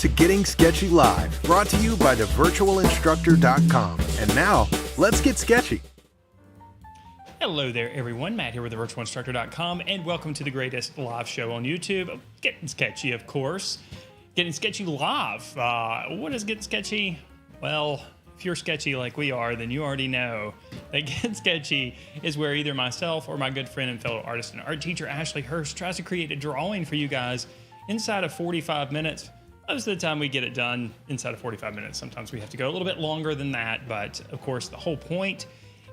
to Getting Sketchy Live, brought to you by thevirtualinstructor.com. And now, let's get sketchy. Hello there, everyone. Matt here with thevirtualinstructor.com, and welcome to the greatest live show on YouTube. Getting Sketchy, of course. Getting Sketchy Live. What is Getting Sketchy? Well, if you're sketchy like we are, then you already know that Getting Sketchy is where either myself or my good friend and fellow artist and art teacher Ashley Hurst tries to create a drawing for you guys inside of 45 minutes. Most of the time we get it done inside of 45 minutes. Sometimes we have to go a little bit longer than that, but of course the whole point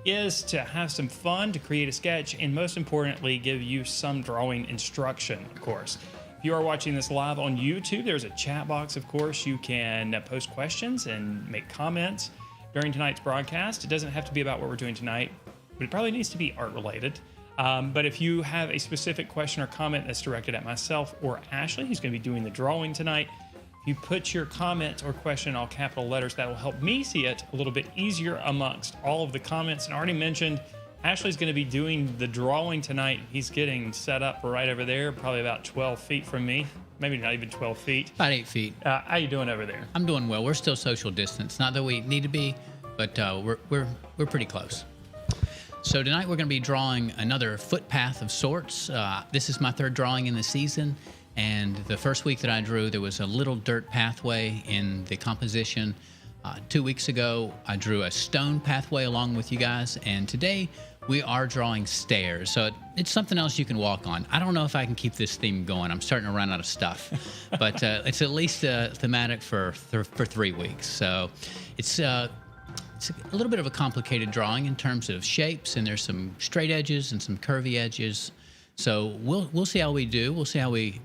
is to have some fun, to create a sketch, and most importantly, give you some drawing instruction, of course. If you are watching this live on YouTube, there's a chat box, of course. You can post questions and make comments during tonight's broadcast. It doesn't have to be about what we're doing tonight, but it probably needs to be art-related. But if you have a specific question or comment that's directed at myself or Ashley, who's going to be doing the drawing tonight, if you put your comment or question in all capital letters, that will help me see it a little bit easier amongst all of the comments. And I already mentioned, Ashley's going to be doing the drawing tonight. He's getting set up right over there, probably about 12 feet from me. Maybe not even 12 feet. About 8 feet. How you doing over there? I'm doing well. We're still social distance. Not that we need to be, but we're pretty close. So tonight we're going to be drawing another footpath of sorts. This is my third drawing in the season. And the first week that I drew, there was a little dirt pathway in the composition. 2 weeks ago, I drew a stone pathway along with you guys. And today, we are drawing stairs. So it's something else you can walk on. I don't know if I can keep this theme going. I'm starting to run out of stuff. But it's at least thematic for 3 weeks. So it's a little bit of a complicated drawing in terms of shapes. And there's some straight edges and some curvy edges. So we'll see how we do. We'll see how we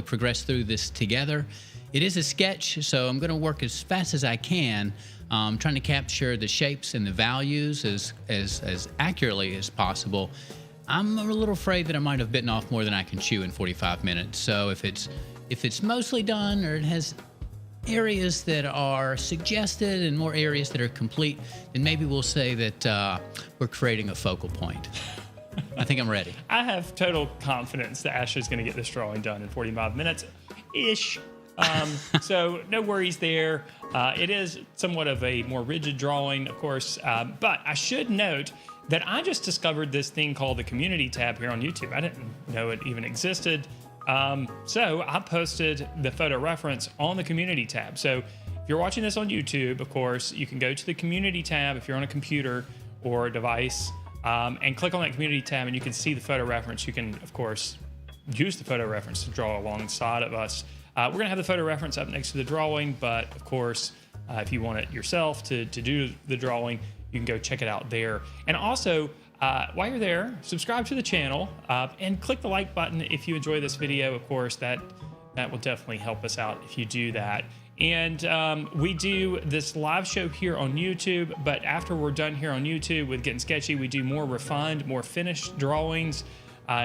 progress through this together. It is a sketch, so I'm going to work as fast as I can, trying to capture the shapes and the values as accurately as possible. I'm a little afraid that I might have bitten off more than I can chew in 45 minutes. So if it's mostly done, or it has areas that are suggested and more areas that are complete, then maybe we'll say that we're creating a focal point. I think I'm ready. I have total confidence that Ashley's going to get this drawing done in 45 minutes-ish. So no worries there. It is somewhat of a more rigid drawing, of course, but I should note that I just discovered this thing called the community tab here on YouTube. I didn't know it even existed. So I posted the photo reference on the community tab. So if you're watching this on YouTube, of course, you can go to the community tab if you're on a computer or a device, and click on that community tab, and you can see the photo reference. You can, of course, use the photo reference to draw alongside of us. We're going to have the photo reference up next to the drawing, but of course, if you want it yourself to do the drawing, you can go check it out there. And also, while you're there, subscribe to the channel and click the like button if you enjoy this video. Of course, that will definitely help us out if you do that. And we do this live show here on YouTube, but after we're done here on YouTube with Getting Sketchy, we do more refined, more finished drawings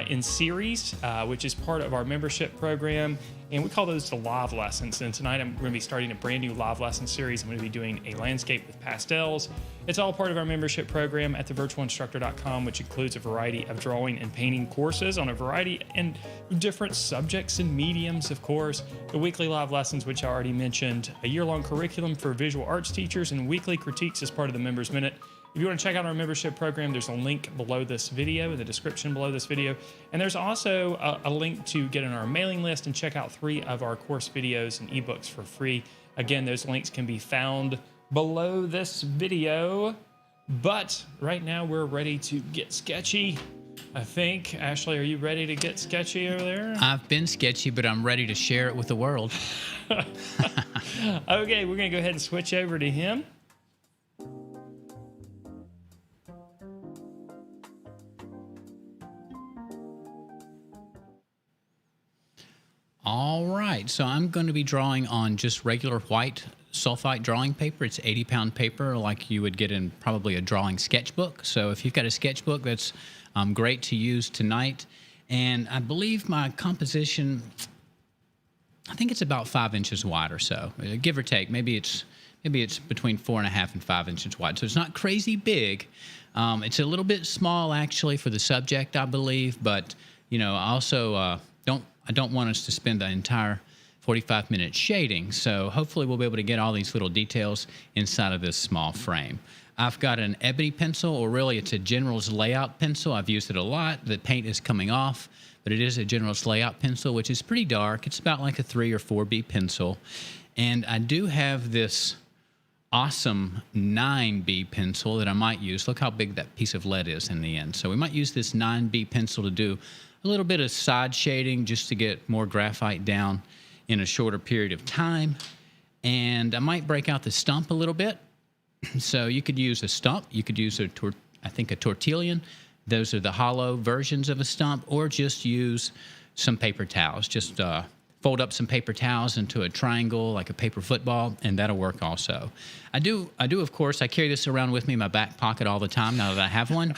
in series, which is part of our membership program. And we call those the live lessons. And tonight I'm going to be starting a brand new live lesson series. I'm going to be doing a landscape with pastels. It's all part of our membership program at thevirtualinstructor.com, which includes a variety of drawing and painting courses on a variety and different subjects and mediums, of course. The weekly live lessons, which I already mentioned, a year-long curriculum for visual arts teachers, and weekly critiques as part of the Members Minute. If you want to check out our membership program, there's a link below this video, in the description below this video. And there's also a link to get on our mailing list and check out 3 of our course videos and ebooks for free. Again, those links can be found below this video. But right now we're ready to get sketchy. I think. Ashley, are you ready to get sketchy over there? I've been sketchy, but I'm ready to share it with the world. Okay, we're going to go ahead and switch over to him. All right, so I'm going to be drawing on just regular white sulfite drawing paper. It's 80-pound paper like you would get in probably a drawing sketchbook. So if you've got a sketchbook, that's great to use tonight. And I believe my composition, I think it's about 5 inches wide or so, give or take. Maybe it's between 4.5 and 5 inches wide. So it's not crazy big. It's a little bit small actually for the subject, I believe. But you know, I also I don't want us to spend the entire 45-minute shading. So hopefully we'll be able to get all these little details inside of this small frame. I've got an ebony pencil, or really it's a general's layout pencil. I've used it a lot. The paint is coming off, but it is a general's layout pencil, which is pretty dark. It's about like a 3 or 4B pencil. And I do have this awesome 9B pencil that I might use. Look how big that piece of lead is in the end. So we might use this 9B pencil to do a little bit of side shading just to get more graphite down in a shorter period of time. And I might break out the stump a little bit. So you could use a stump. You could use a tortillon. Those are the hollow versions of a stump, or just use some paper towels. Just fold up some paper towels into a triangle like a paper football, and that'll work also. I do, of course, I carry this around with me in my back pocket all the time now that I have one.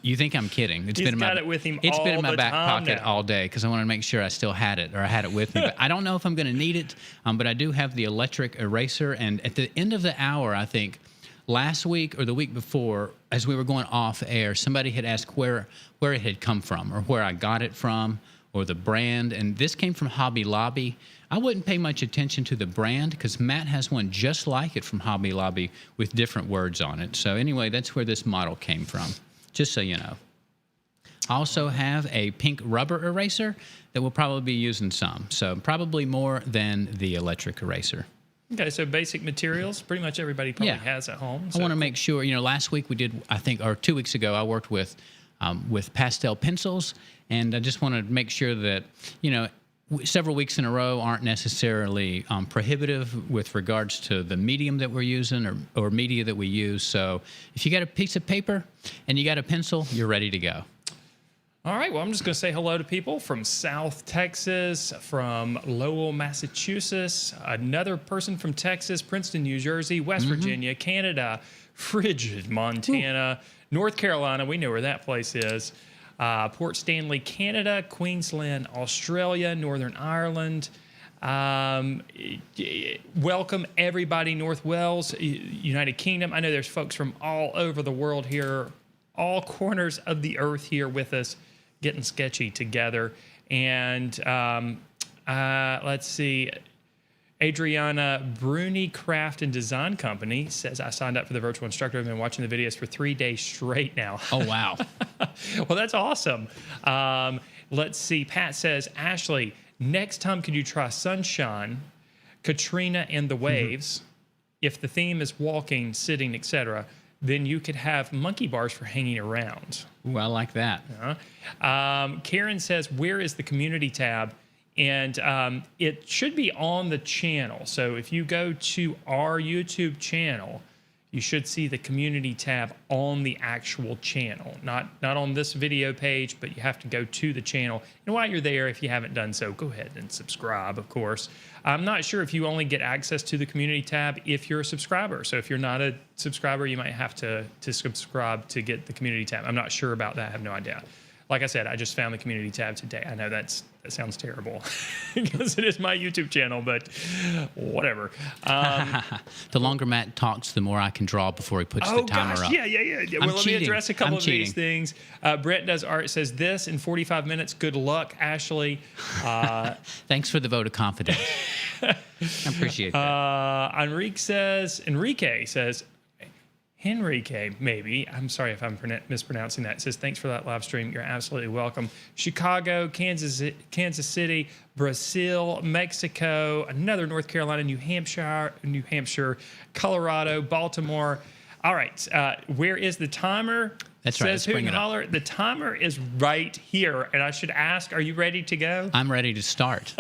You think I'm kidding. He's got it with him It's all been in my the back time pocket now. all day because I want to make sure I still had it, or I had it with me. But I don't know if I'm going to need it, but I do have the electric eraser. And at the end of the hour, I think, last week or the week before, as we were going off air, somebody had asked where it had come from, or where I got it from, or the brand. And this came from Hobby Lobby. I wouldn't pay much attention to the brand because Matt has one just like it from Hobby Lobby with different words on it. So anyway, that's where this model came from, just so you know. I also have a pink rubber eraser that we'll probably be using some. So probably more than the electric eraser. Okay, so basic materials, pretty much everybody probably has at home. I want to make sure, last week we did, I think, or 2 weeks ago, I worked with pastel pencils, and I just want to make sure that, several weeks in a row aren't necessarily prohibitive with regards to the medium that we're using or media that we use. So if you got a piece of paper and you got a pencil, you're ready to go. All right, well, I'm just going to say hello to people from South Texas, from Lowell, Massachusetts, another person from Texas, Princeton, New Jersey, West Virginia, Canada, frigid Montana, North Carolina, we know where that place is, Port Stanley, Canada, Queensland, Australia, Northern Ireland. Welcome, everybody, North Wales, United Kingdom. I know there's folks from all over the world here, all corners of the earth here with us, getting sketchy together. And let's see, Adriana Bruni Craft and Design Company says, I signed up for the virtual instructor. I've been watching the videos for 3 days straight now. Oh, wow. Well, that's awesome. Let's see, Pat says, Ashley, next time could you try Sunshine, Katrina and the Waves? If the theme is walking, sitting, etc., then you could have monkey bars for hanging around. Ooh, I like that. Karen says, where is the community tab? And it should be on the channel. So if you go to our YouTube channel, you should see the community tab on the actual channel, not on this video page, but you have to go to the channel. And while you're there, if you haven't done so, go ahead and subscribe, of course. I'm not sure if you only get access to the community tab if you're a subscriber. So if you're not a subscriber, you might have to subscribe to get the community tab. I'm not sure about that. I have no idea. Like I said, I just found the community tab today. I know that sounds terrible because it is my YouTube channel, but whatever. The longer Matt talks, the more I can draw before he puts the timer up. Yeah. Well, let me address a couple of these things. Brett Does Art says, this in 45 minutes. Good luck, Ashley. Thanks for the vote of confidence. I appreciate that. Henrique, maybe. I'm sorry if I'm mispronouncing that. It says, thanks for that live stream. You're absolutely welcome. Chicago, Kansas City, Brazil, Mexico, another North Carolina, New Hampshire, Colorado, Baltimore. All right. Where is the timer? That's right. Says Hoot and Holler. The timer is right here. And I should ask, are you ready to go? I'm ready to start.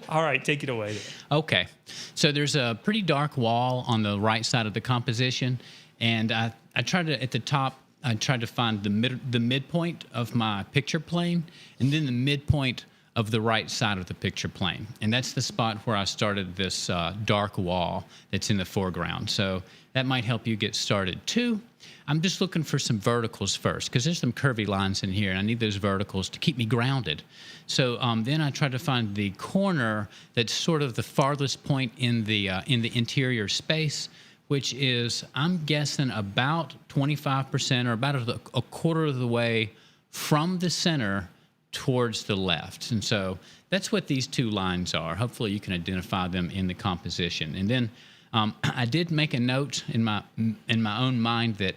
All right, take it away. Okay. So there's a pretty dark wall on the right side of the composition, and I tried to, at the top, I tried to find the midpoint of my picture plane, and then the midpoint of the right side of the picture plane. And that's the spot where I started this dark wall that's in the foreground. So that might help you get started too. I'm just looking for some verticals first because there's some curvy lines in here and I need those verticals to keep me grounded. So then I try to find the corner that's sort of the farthest point in the interior space, which is, I'm guessing, about 25% or about a quarter of the way from the center towards the left. And so that's what these two lines are. Hopefully you can identify them in the composition. And then I did make a note in my own mind that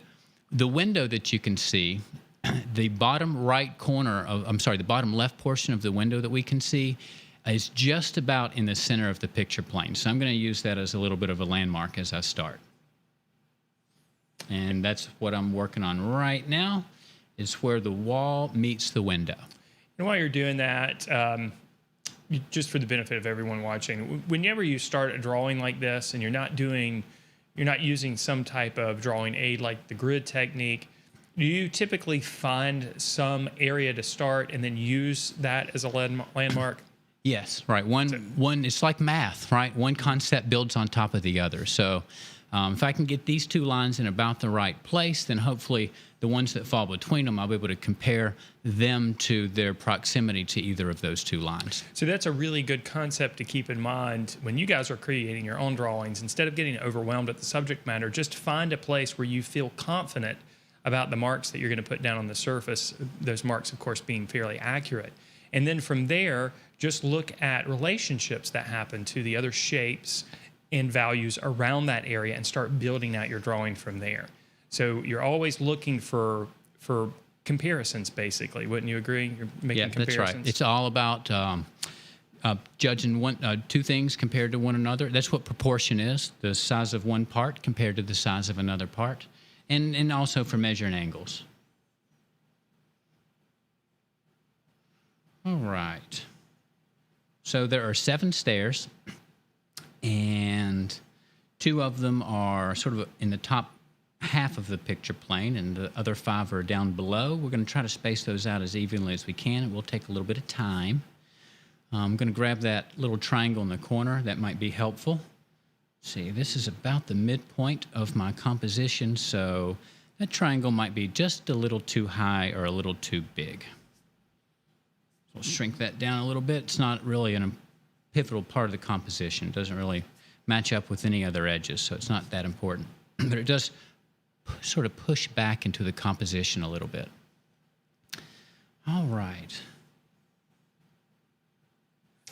the window that you can see, the bottom right corner of, the bottom left portion of the window that we can see is just about in the center of the picture plane. So I'm going to use that as a little bit of a landmark as I start. And that's what I'm working on right now, is where the wall meets the window. And while you're doing that, just for the benefit of everyone watching, whenever you start a drawing like this and you're not using some type of drawing aid like the grid technique, do you typically find some area to start and then use that as a landmark? Yes, right. One. It's like math, right? One concept builds on top of the other. So if I can get these two lines in about the right place, then hopefully the ones that fall between them, I'll be able to compare them to their proximity to either of those two lines. So that's a really good concept to keep in mind when you guys are creating your own drawings. Instead of getting overwhelmed at the subject matter, just find a place where you feel confident about the marks that you're going to put down on the surface, those marks, of course, being fairly accurate. And then from there, just look at relationships that happen to the other shapes and values around that area and start building out your drawing from there. So you're always looking for comparisons, basically. Wouldn't you agree? You're making comparisons. That's right. It's all about judging two things compared to one another. That's what proportion is, the size of one part compared to the size of another part, and also for measuring angles. All right. So there are 7 stairs, and 2 of them are sort of in the top half of the picture plane, and the other 5 are down below. We're going to try to space those out as evenly as we can. It will take a little bit of time. I'm going to grab that little triangle in the corner. That might be helpful. See, this is about the midpoint of my composition, so that triangle might be just a little too high or a little too big. We'll shrink that down a little bit. It's not really a pivotal part of the composition. It doesn't really match up with any other edges, so it's not that important. But it does sort of push back into the composition a little bit. All right.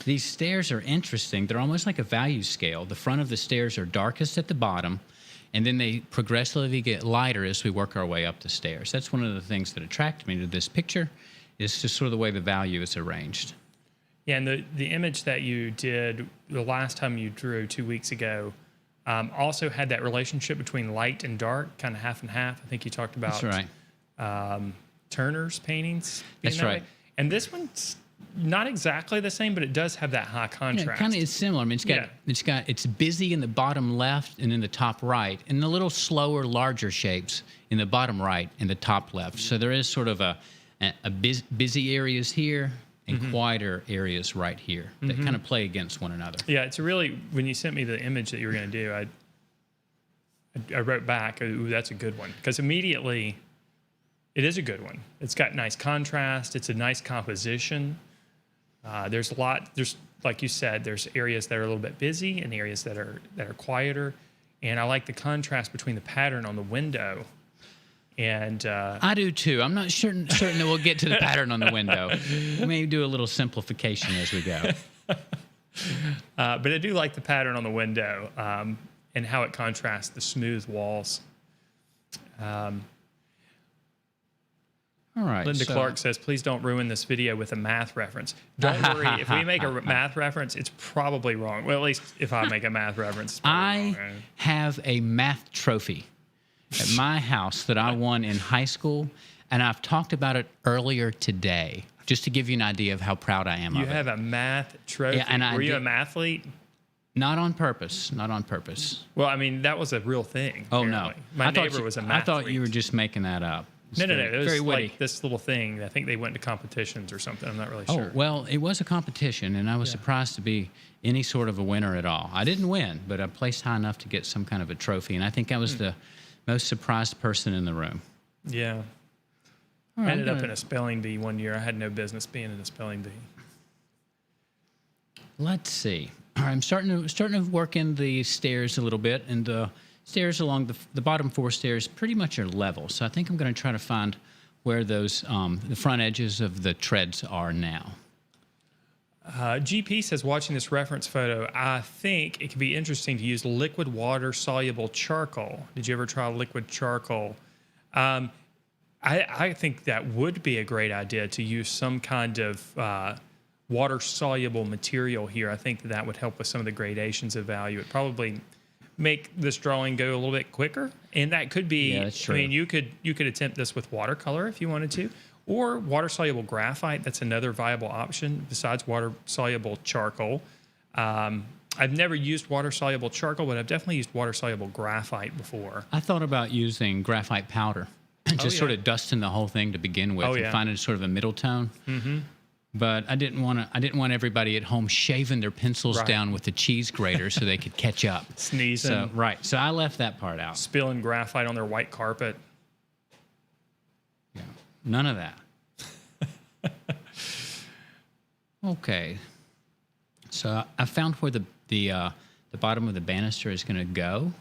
These stairs are interesting. They're almost like a value scale. The front of the stairs are darkest at the bottom, and then they progressively get lighter as we work our way up the stairs. That's one of the things that attracted me to this picture, is just sort of the way the value is arranged. Yeah, and the image that you did the last time you drew 2 weeks ago also had that relationship between light and dark, kind of half and half. I think you talked about That's right. Turner's paintings being That's that right. way. And this one's not exactly the same, but it does have that high contrast. Yeah, it kind of is similar. I mean, it's busy in the bottom left and in the top right, and the little slower, larger shapes in the bottom right and the top left. So there is sort of a busy areas here and quieter areas right here that kind of play against one another. Yeah, it's really, when you sent me the image that you were going to do, I wrote back, ooh, that's a good one. Because immediately, it is a good one. It's got nice contrast. It's a nice composition. There's like you said, there's areas that are a little bit busy and areas that are quieter. And I like the contrast between the pattern on the window. And I do too. I'm not certain that we'll get to the pattern on the window. We may do a little simplification as we go. But I do like the pattern on the window and how it contrasts the smooth walls. All right. Linda Clark says, please don't ruin this video with a math reference. Don't worry. If we make a math reference, it's probably wrong. Well, at least if I make a math reference, it's probably wrong. Have a math trophy at my house that I won in high school, and I've talked about it earlier today, just to give you an idea of how proud I am of it. You have a math trophy? Yeah, and Were you a mathlete? Not on purpose. Not on purpose. Well, I mean, that was a real thing. Oh, apparently. no. My neighbor was a mathlete. I thought you were just making that up. No. It was very witty. like this little thing. I think they went to competitions or something. I'm not really sure. Oh, well, it was a competition, and I was surprised to be any sort of a winner at all. I didn't win, but I placed high enough to get some kind of a trophy, and I think I was the most surprised person in the room. Yeah. I ended up in a spelling bee one year. I had no business being in a spelling bee. Let's see. All right, I'm starting to work in the stairs a little bit, and the stairs along the bottom 4 stairs pretty much are level. So I think I'm going to try to find where those the front edges of the treads are now. GP says, watching this reference photo, I think it could be interesting to use liquid water soluble charcoal. Did you ever try liquid charcoal? I think that would be a great idea to use some kind of water soluble material here. I think that would help with some of the gradations of value. It probably make this drawing go a little bit quicker, and that could be. Yeah, that's true. I mean, you could attempt this with watercolor if you wanted to. Or water-soluble graphite, that's another viable option besides water-soluble charcoal. I've never used water-soluble charcoal, but I've definitely used water-soluble graphite before. I thought about using graphite powder and just sort of dusting the whole thing to begin with and finding sort of a middle tone. Mm-hmm. But I didn't want everybody at home shaving their pencils down with the cheese grater so they could catch up. Sneezing. So I left that part out. Spilling graphite on their white carpet. Yeah. None of that. Okay. So I found where the bottom of the banister is going to go.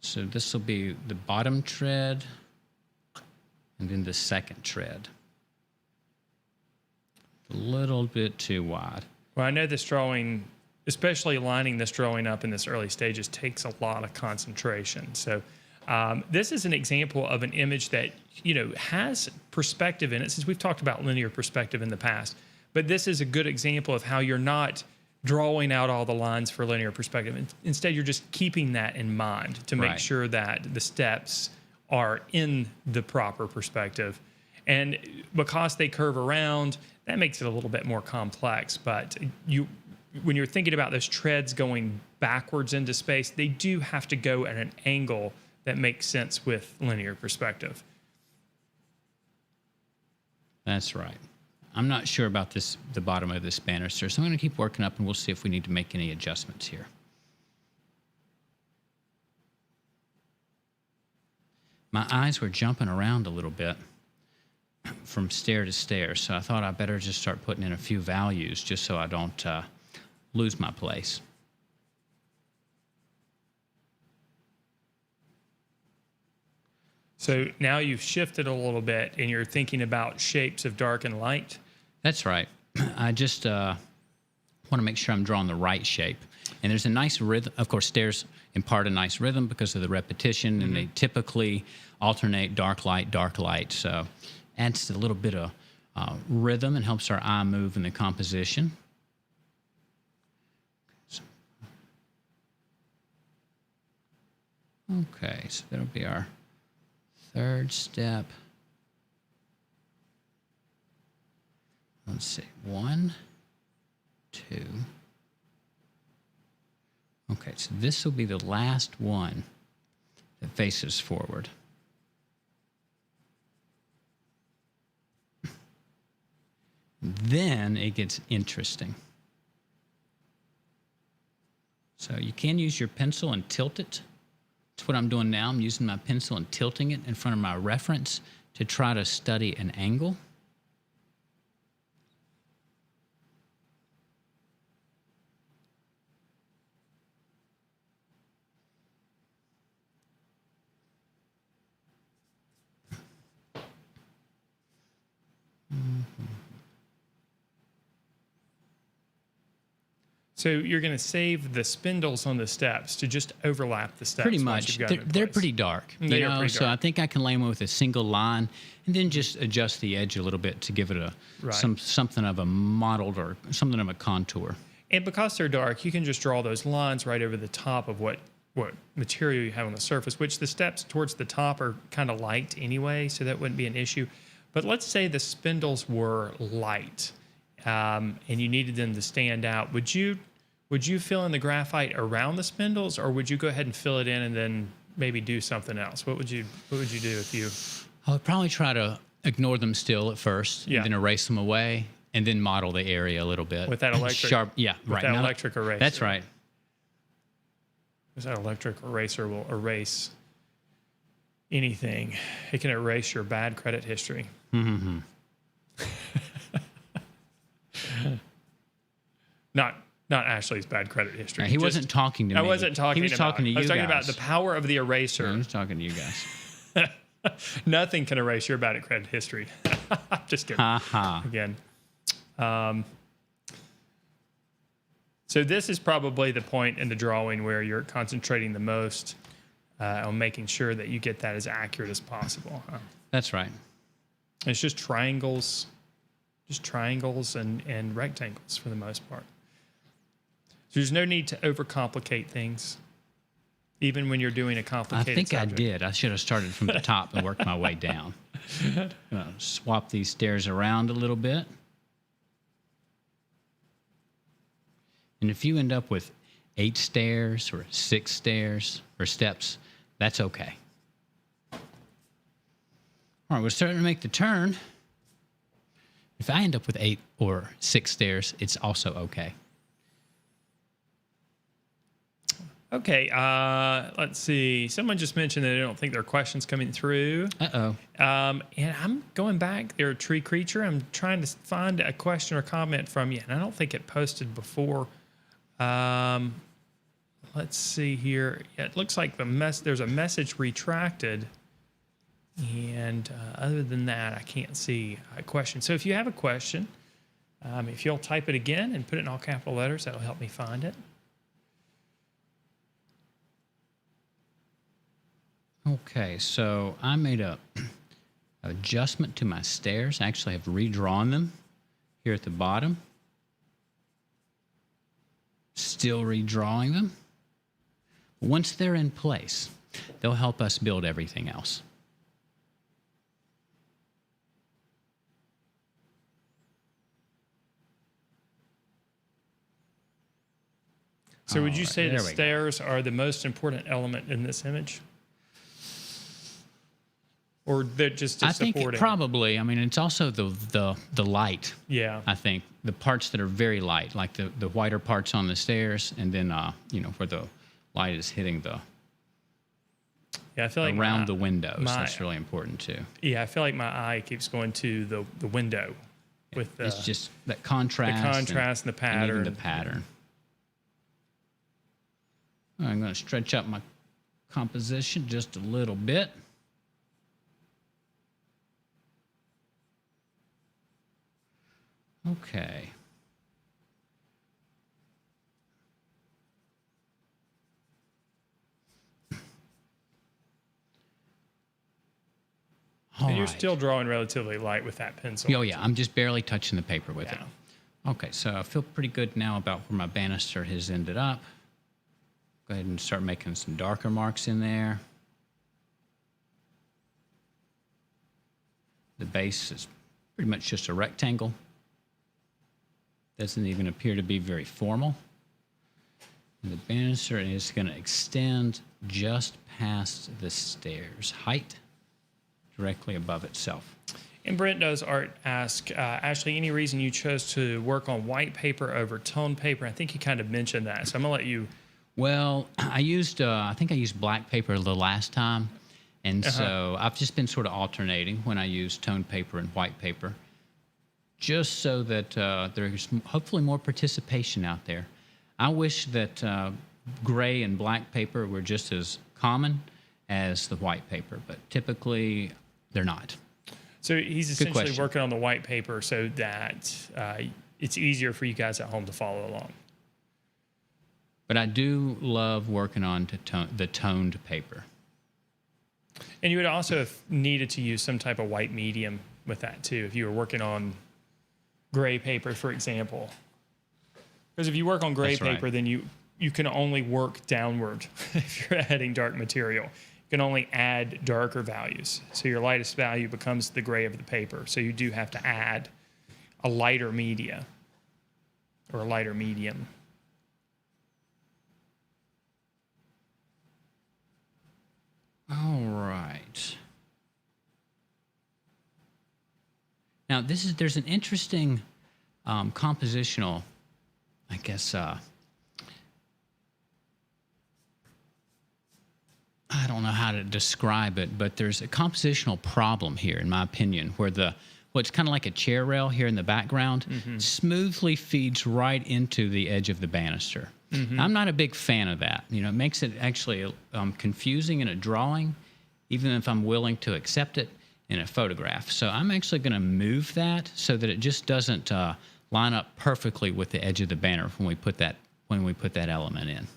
So this will be the bottom tread and then the second tread. A little bit too wide. Well, I know this drawing, especially lining this drawing up in this early stages, takes a lot of concentration. So this is an example of an image that, has perspective in it, since we've talked about linear perspective in the past. But this is a good example of how you're not drawing out all the lines for linear perspective. Instead, you're just keeping that in mind to make sure that the steps are in the proper perspective. And because they curve around, that makes it a little bit more complex. But when you're thinking about those treads going backwards into space, they do have to go at an angle that makes sense with linear perspective. That's right. I'm not sure about the bottom of this banister, so I'm going to keep working up and we'll see if we need to make any adjustments here. My eyes were jumping around a little bit from stair to stair, so I thought I better just start putting in a few values just so I don't lose my place. So now you've shifted a little bit and you're thinking about shapes of dark and light. That's right. I just want to make sure I'm drawing the right shape. And there's a nice rhythm. Of course, stairs impart a nice rhythm because of the repetition, and they typically alternate dark light, dark light. So adds a little bit of rhythm and helps our eye move in the composition. Okay, so that'll be our third step. Let's see, 1, 2. Okay, so this will be the last one that faces forward. Then it gets interesting. So you can use your pencil and tilt it. That's what I'm doing now. I'm using my pencil and tilting it in front of my reference to try to study an angle. So you're going to save the spindles on the steps to just overlap the steps. Pretty much. They're pretty dark. They are pretty So dark. I think I can lay them with a single line and then just adjust the edge a little bit to give it something of a mottled or something of a contour. And because they're dark, you can just draw those lines right over the top of what material you have on the surface, which the steps towards the top are kind of light anyway, so that wouldn't be an issue. But let's say the spindles were light and you needed them to stand out. Would you fill in the graphite around the spindles, or would you go ahead and fill it in and then maybe do something else? What would you do if you? I would probably try to ignore them still at first, and then erase them away, and then model the area a little bit with that electric right. That electric eraser. That's right. Because that electric eraser will erase anything. It can erase your bad credit history. Mm-hmm. Not Ashley's bad credit history. He wasn't talking to me. I wasn't talking. He was talking to you guys. I was talking about the power of the eraser. Yeah, he was talking to you guys. Nothing can erase your bad credit history. Just kidding. Ha. Again. So this is probably the point in the drawing where you're concentrating the most on making sure that you get that as accurate as possible. Huh? That's right. It's just triangles and rectangles for the most part. So there's no need to overcomplicate things, even when you're doing a complicated I think subject. I did. I should have started from the top and worked my way down. Swap these stairs around a little bit. And if you end up with 8 stairs or 6 stairs or steps, that's okay. All right, we're starting to make the turn. If I end up with 8 or 6 stairs, it's also okay. Okay, let's see. Someone just mentioned that they don't think there are questions coming through. Uh-oh. And I'm going back there, Tree Creature. I'm trying to find a question or comment from you, and I don't think it posted before. Let's see here. Yeah, it looks like there's a message retracted. And other than that, I can't see a question. So if you have a question, if you'll type it again and put it in all capital letters, that'll help me find it. Okay, so I made a adjustment to my stairs. I actually have redrawn them here at the bottom. Still redrawing them. Once they're in place, they'll help us build everything else. So would you say the there we go. stairs are the most important element in this image? Or they're just I think supporting? probably. I mean, it's also the light. Yeah. I think the parts that are very light, like the whiter parts on the stairs, and then where the light is hitting Yeah, I feel like around the windows. That's really important too. Yeah, I feel like my eye keeps going to the window with It's just that contrast. and the pattern. And even the pattern. I'm going to stretch up my composition just a little bit. Okay. And you're still drawing relatively light with that pencil. Oh, yeah. I'm just barely touching the paper with it. Yeah. Okay, so I feel pretty good now about where my banister has ended up. Go ahead and start making some darker marks in there. The base is pretty much just a rectangle. Doesn't even appear to be very formal. And the banister is going to extend just past the stairs height, directly above itself. And Brent does art ask, Ashley, any reason you chose to work on white paper over toned paper? I think you kind of mentioned that, so I'm going to let you. Well, I think I used black paper the last time, and so I've just been sort of alternating when I use toned paper and white paper, just so that there's hopefully more participation out there. I wish that gray and black paper were just as common as the white paper, but typically they're not. So he's essentially working on the white paper so that it's easier for you guys at home to follow along. But I do love working on the toned paper. And you would also have needed to use some type of white medium with that too, if you were working on gray paper, for example. Because if you work on gray paper, then you can only work downward if you're adding dark material. You can only add darker values. So your lightest value becomes the gray of the paper. So you do have to add a lighter media or a lighter medium. All right. Now, there's an interesting compositional, I guess, I don't know how to describe it, but there's a compositional problem here, in my opinion, where what's kind of like a chair rail here in the background smoothly feeds right into the edge of the banister. I'm not a big fan of that. It makes it actually confusing in a drawing, even if I'm willing to accept it. in a photograph. So I'm actually going to move that so that it just doesn't line up perfectly with the edge of the banner when we put that element in.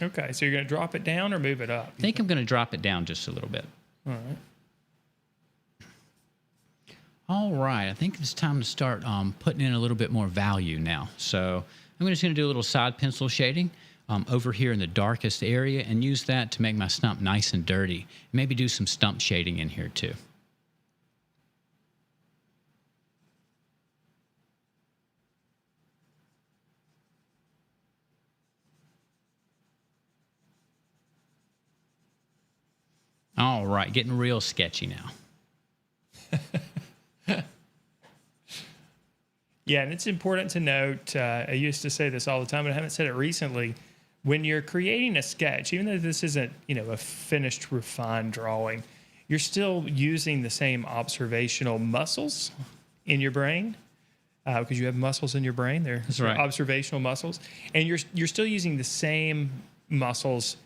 Okay, so you're going to drop it down or move it up? I think I'm going to drop it down just a little bit. All right. All right, I think it's time to start putting in a little bit more value now. So I'm just going to do a little side pencil shading over here in the darkest area and use that to make my stump nice and dirty. Maybe do some stump shading in here too. All right, getting real sketchy now. Yeah, and it's important to note, I used to say this all the time, but I haven't said it recently. When you're creating a sketch, even though this isn't, a finished, refined drawing, you're still using the same observational muscles in your brain, because you have muscles in your brain. They're right. Observational muscles. And you're still using the same muscles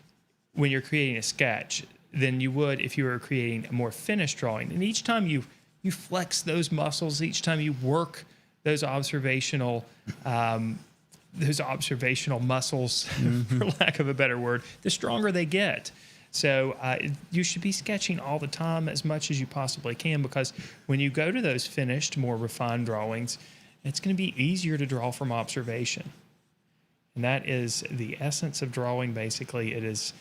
when you're creating a sketch than you would if you were creating a more finished drawing. And each time you flex those muscles, each time you work those observational muscles, for lack of a better word, the stronger they get. So you should be sketching all the time as much as you possibly can, because when you go to those finished, more refined drawings, it's going to be easier to draw from observation. And that is the essence of drawing, basically. It is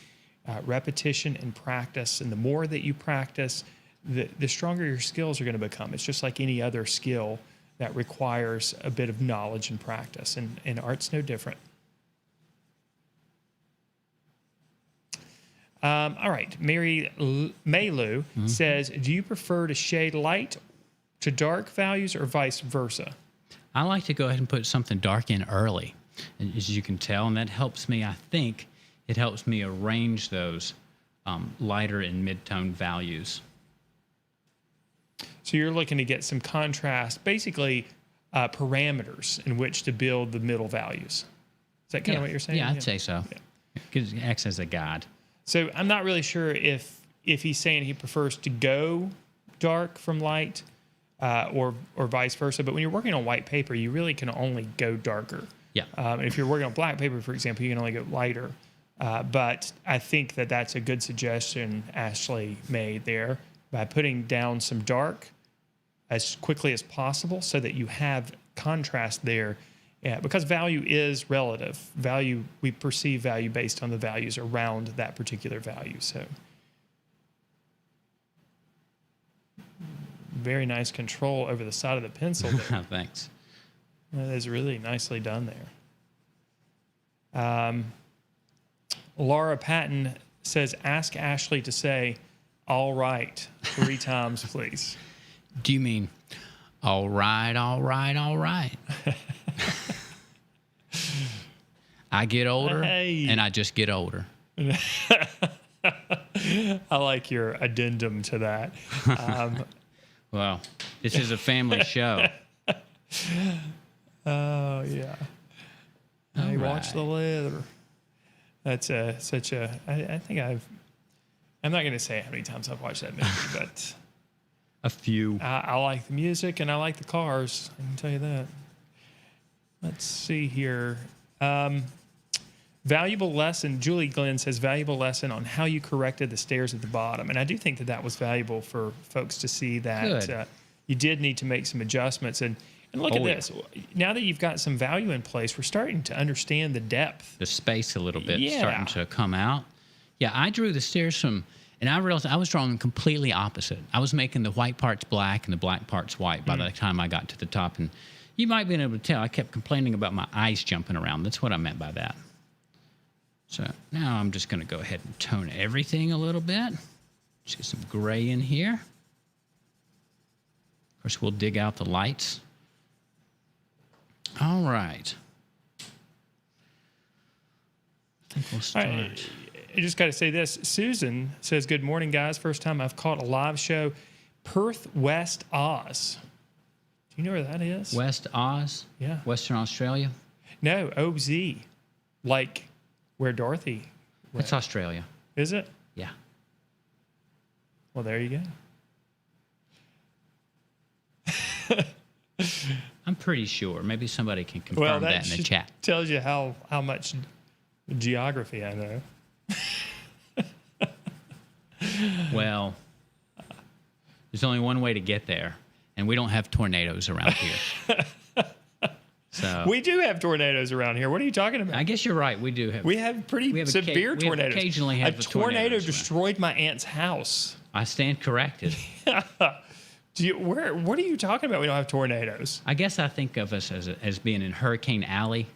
repetition and practice. And the more that you practice, the stronger your skills are going to become. It's just like any other skill that requires a bit of knowledge and practice, and art's no different. All right, Mary Maylu says, do you prefer to shade light to dark values or vice versa? I like to go ahead and put something dark in early, as you can tell, and that helps me, I think, it helps me arrange those lighter and mid-tone values. So you're looking to get some contrast, basically parameters in which to build the middle values. Is that kind of what you're saying? Yeah, I'd say so. Yeah. It acts as a guide. So I'm not really sure if he's saying he prefers to go dark from light or vice versa. But when you're working on white paper, you really can only go darker. Yeah. If you're working on black paper, for example, you can only go lighter. But I think that's a good suggestion Ashley made there, by putting down some dark as quickly as possible so that you have contrast there. Yeah, because value is relative. Value, we perceive value based on the values around that particular value. So very nice control over the side of the pencil there. Thanks. That is really nicely done there. Laura Patton says, ask Ashley to say, all right, 3 times, please. Do you mean, all right, all right, all right? I get older, and I just get older. I like your addendum to that. Well, this is a family show. Oh, yeah. I watch the leather. That's such a. I think I'm not going to say how many times I've watched that movie, but a few. I like the music and I like the cars. I can tell you that. Let's see here. Valuable lesson. Julie Glenn says, valuable lesson on how you corrected the stairs at the bottom. And I do think that was valuable for folks to see that you did need to make some adjustments. And look at this. Now that you've got some value in place, we're starting to understand the depth. The space a little bit starting to come out. Yeah, I drew the stairs from, and I realized I was drawing them completely opposite. I was making the white parts black and the black parts white by the time I got to the top. And you might be able to tell I kept complaining about my eyes jumping around. That's what I meant by that. So now I'm just going to go ahead and tone everything a little bit. Just get some gray in here. Of course, we'll dig out the lights. All right. I think we'll start. I just got to say this. Susan says, good morning, guys. First time I've caught a live show. Perth, West Oz. Do you know where that is? West Oz? Yeah. Western Australia? No, OZ. Like where Dorothy went. It's Australia. Is it? Yeah. Well, there you go. I'm pretty sure. Maybe somebody can Well, confirm that in the chat. tells you how much geography I know. Well, there's only one way to get there, and we don't have tornadoes around here. So We do have tornadoes around here. What are you talking about? I guess you're right. We do have. We have pretty severe tornadoes. Occasionally have a tornado tornadoes around. destroyed my aunt's house. I stand corrected. What are you talking about? We don't have tornadoes. I guess I think of us as being in Hurricane Alley.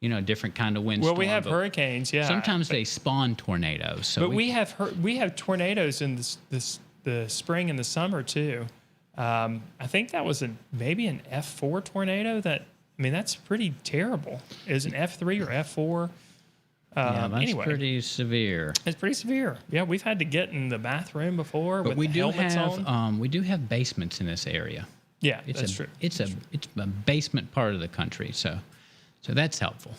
You know, a different kind of windstorm. Well, we have hurricanes, yeah. Sometimes they spawn tornadoes. So but we have tornadoes in the spring and the summer too. I think that was maybe an F4 tornado. That's pretty terrible. Is it an F3 or F4? Yeah, that's anyway, pretty severe. it's pretty severe. Yeah, we've had to get in the bathroom before But with we the do helmets on. have we do have basements in this area. Yeah, It's that's true. It's a basement part of the country, so that's helpful.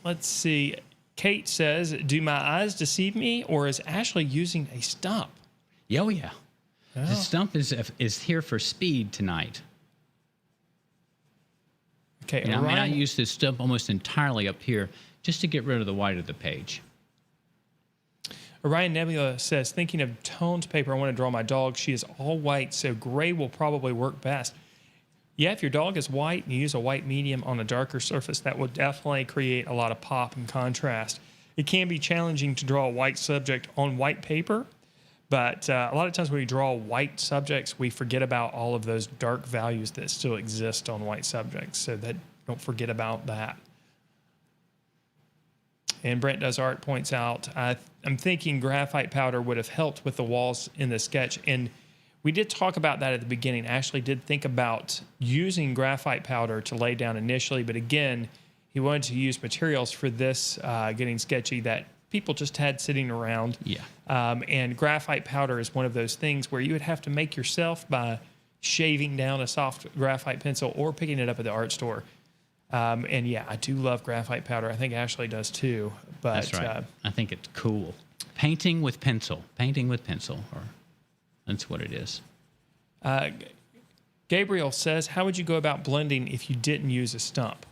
Let's see. Kate says, "Do my eyes deceive me, or is Ashley using a stump?" Oh yeah, the stump is here for speed tonight. Okay, And I Orion, use this stump almost entirely up here just to get rid of the white of the page. Orion Nebula says, "Thinking of toned paper, I want to draw my dog. She is all white, so gray will probably work best." Yeah, if your dog is white and you use a white medium on a darker surface, that will definitely create a lot of pop and contrast. It can be challenging to draw a white subject on white paper, but a lot of times when we draw white subjects, we forget about all of those dark values that still exist on white subjects, so that don't forget about that. And Brent Does Art points out, I'm thinking graphite powder would have helped with the walls in the sketch. And we did talk about that at the beginning. Ashley did think about using graphite powder to lay down initially, but again, he wanted to use materials for this getting sketchy that people just had sitting around. Yeah. And graphite powder is one of those things where you would have to make yourself by shaving down a soft graphite pencil or picking it up at the art store. And yeah, I do love graphite powder. I think Ashley does too. But That's right. I think it's cool. Painting with pencil, or that's what it is. Gabriel says, "How would you go about blending if you didn't use a stump?"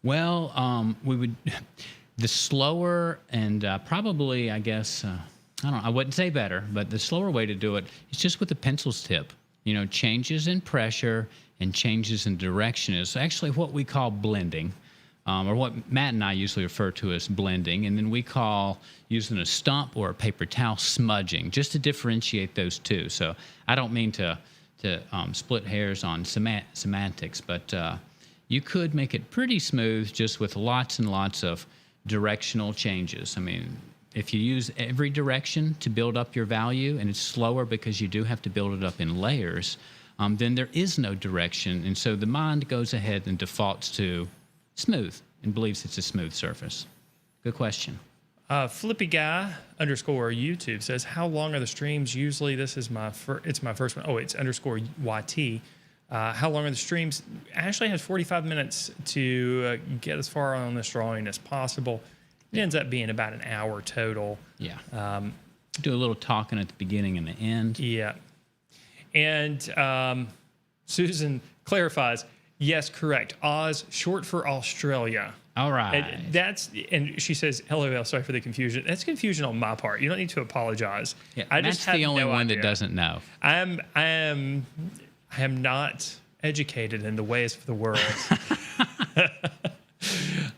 Well, we would the slower and probably, I guess, I don't know. I wouldn't say better, but the slower way to do it is just with the pencil's tip. You know, changes in pressure and changes in direction is actually what we call blending, or what Matt and I usually refer to as blending, and then we call using a stump or a paper towel smudging, just to differentiate those two. So I don't mean to split hairs on semantics, but you could make it pretty smooth just with lots and lots of directional changes. I mean, if you use every direction to build up your value, and it's slower because you do have to build it up in layers, then there is no direction. And so the mind goes ahead and defaults to smooth and believes it's a smooth surface. Good question. Flippy Guy _ YouTube says, "How long are the streams usually?" This is it's my first one. Oh, it's _YT. How long are the streams? Ashley has 45 minutes to get as far on this drawing as possible. It ends up being about an hour total. Yeah. Do a little talking at the beginning and the end. Yeah. And Susan clarifies, yes, correct. Oz, short for Australia. All right. And she says, "LOL, sorry for the confusion." That's confusion on my part. You don't need to apologize. Yeah, I Matt's just have the only no one idea. that doesn't know. I am not educated in the ways of the world.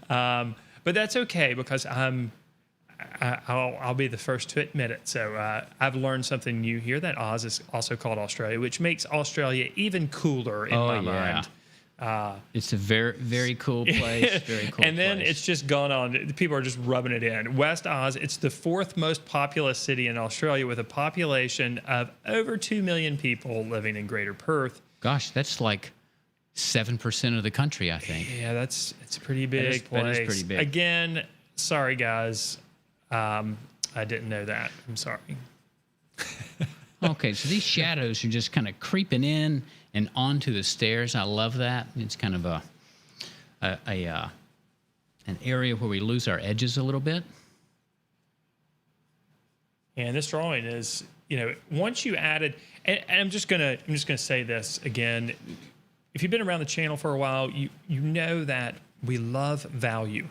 But that's okay because I'll be the first to admit it. So I've learned something new here, that Oz is also called Australia, which makes Australia even cooler in my mind. It's a very, very cool place. Very cool And then place. it's just gone on. People are just rubbing it in. West Oz, it's the 4th most populous city in Australia with a population of over 2 million people living in Greater Perth. Gosh, that's like 7% of the country, I think. Yeah, it's a pretty big place. That is pretty big. Again, sorry guys, I didn't know that. I'm sorry. Okay, so these shadows are just kind of creeping in and onto the stairs. I love that. It's kind of an area where we lose our edges a little bit. And this drawing is, once you added, and I'm just gonna say this again, if you've been around the channel for a while, you know that we love value,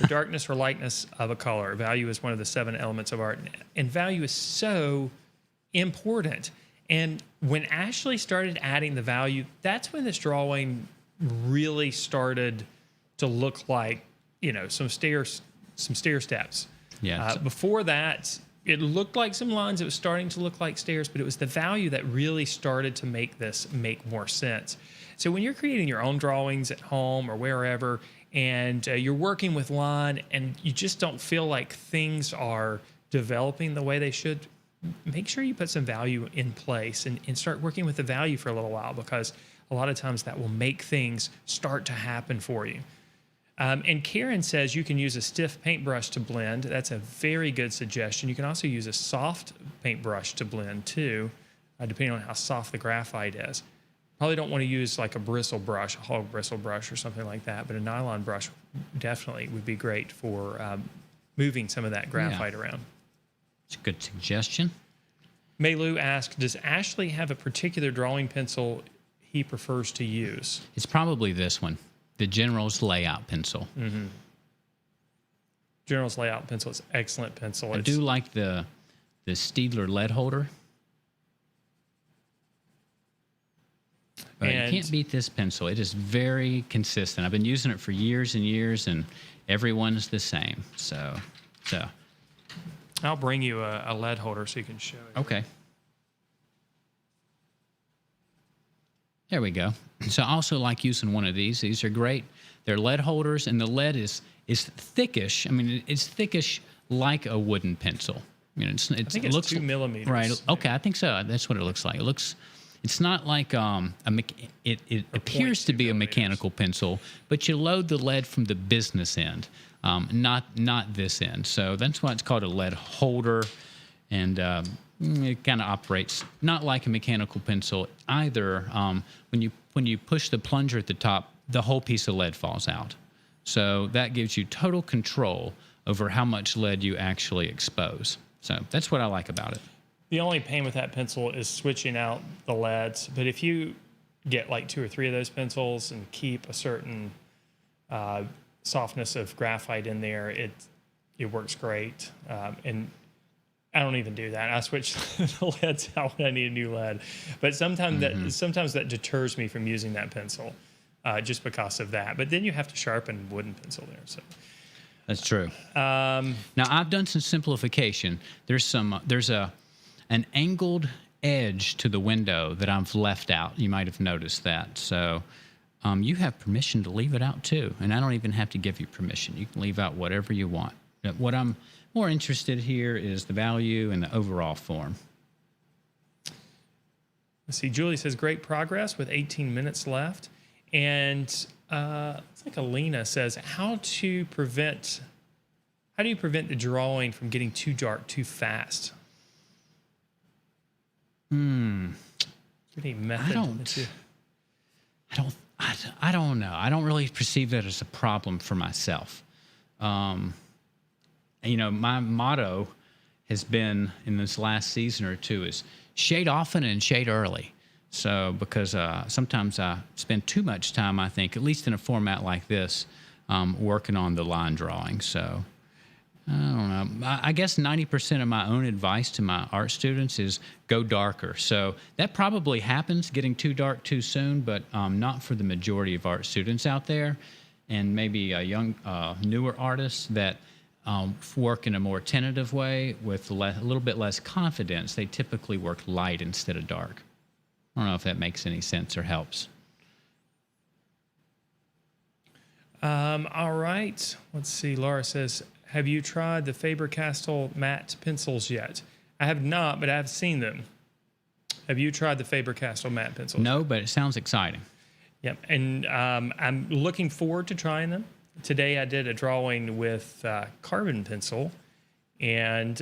the darkness or lightness of a color. Value is one of the 7 elements of art, and value is so important. And when Ashley started adding the value, that's when this drawing really started to look like, some stair steps. Yeah. Before that, it looked like some lines. It was starting to look like stairs, but it was the value that really started to make this make more sense. So when you're creating your own drawings at home or wherever, and you're working with line and you just don't feel like things are developing the way they should, make sure you put some value in place and start working with the value for a little while, because a lot of times that will make things start to happen for you. And Karen says you can use a stiff paintbrush to blend. That's a very good suggestion. You can also use a soft paintbrush to blend too, depending on how soft the graphite is. Probably don't want to use like a bristle brush, a hog bristle brush or something like that, but a nylon brush definitely would be great for moving some of that graphite around. It's a good suggestion. Maylu asked, does Ashley have a particular drawing pencil he prefers to use? It's probably this one, the General's Layout Pencil. Mm-hmm. General's Layout Pencil is an excellent pencil. I do like the Stiedler lead holder. But you can't beat this pencil. It is very consistent. I've been using it for years and years, and everyone's the same. So. I'll bring you a lead holder so you can show it. Okay. There we go. So I also like using one of these. These are great. They're lead holders, and the lead is thickish. I mean, it's thickish like a wooden pencil. I think it's looks 2 millimeters. Right. Okay, I think so. That's what it looks like. It's not like it appears to be a mechanical pencil, but you load the lead from the business end, not this end. So that's why it's called a lead holder, and it kind of operates not like a mechanical pencil either. When you push the plunger at the top, the whole piece of lead falls out. So that gives you total control over how much lead you actually expose. So that's what I like about it. The only pain with that pencil is switching out the leads. But if you get like 2 or 3 of those pencils and keep a certain softness of graphite in there, it works great. And I don't even do that. I switch the leads out when I need a new lead. But sometimes that deters me from using that pencil just because of that. But then you have to sharpen wooden pencil there. So that's true. Now I've done some simplification. There's an angled edge to the window that I've left out. You might have noticed that. So you have permission to leave it out too. And I don't even have to give you permission. You can leave out whatever you want. But what I'm more interested here is the value and the overall form. Let's see. Julie says, great progress with 18 minutes left. And it's like Alina says, how do you prevent the drawing from getting too dark too fast? Any method? I don't know. I don't really perceive that as a problem for myself. My motto has been in this last season or two is shade often and shade early. So because sometimes I spend too much time, I think, at least in a format like this, working on the line drawing. So I don't know. I guess 90% of my own advice to my art students is go darker. So that probably happens, getting too dark too soon, but not for the majority of art students out there. And maybe young, newer artists that work in a more tentative way with a little bit less confidence, they typically work light instead of dark. I don't know if that makes any sense or helps. All right. Let's see. Laura says, have you tried the Faber-Castell matte pencils yet? I have not, but I have seen them. Have you tried the Faber-Castell matte pencils? No, but it sounds exciting. Yep. And I'm looking forward to trying them. Today I did a drawing with carbon pencil. And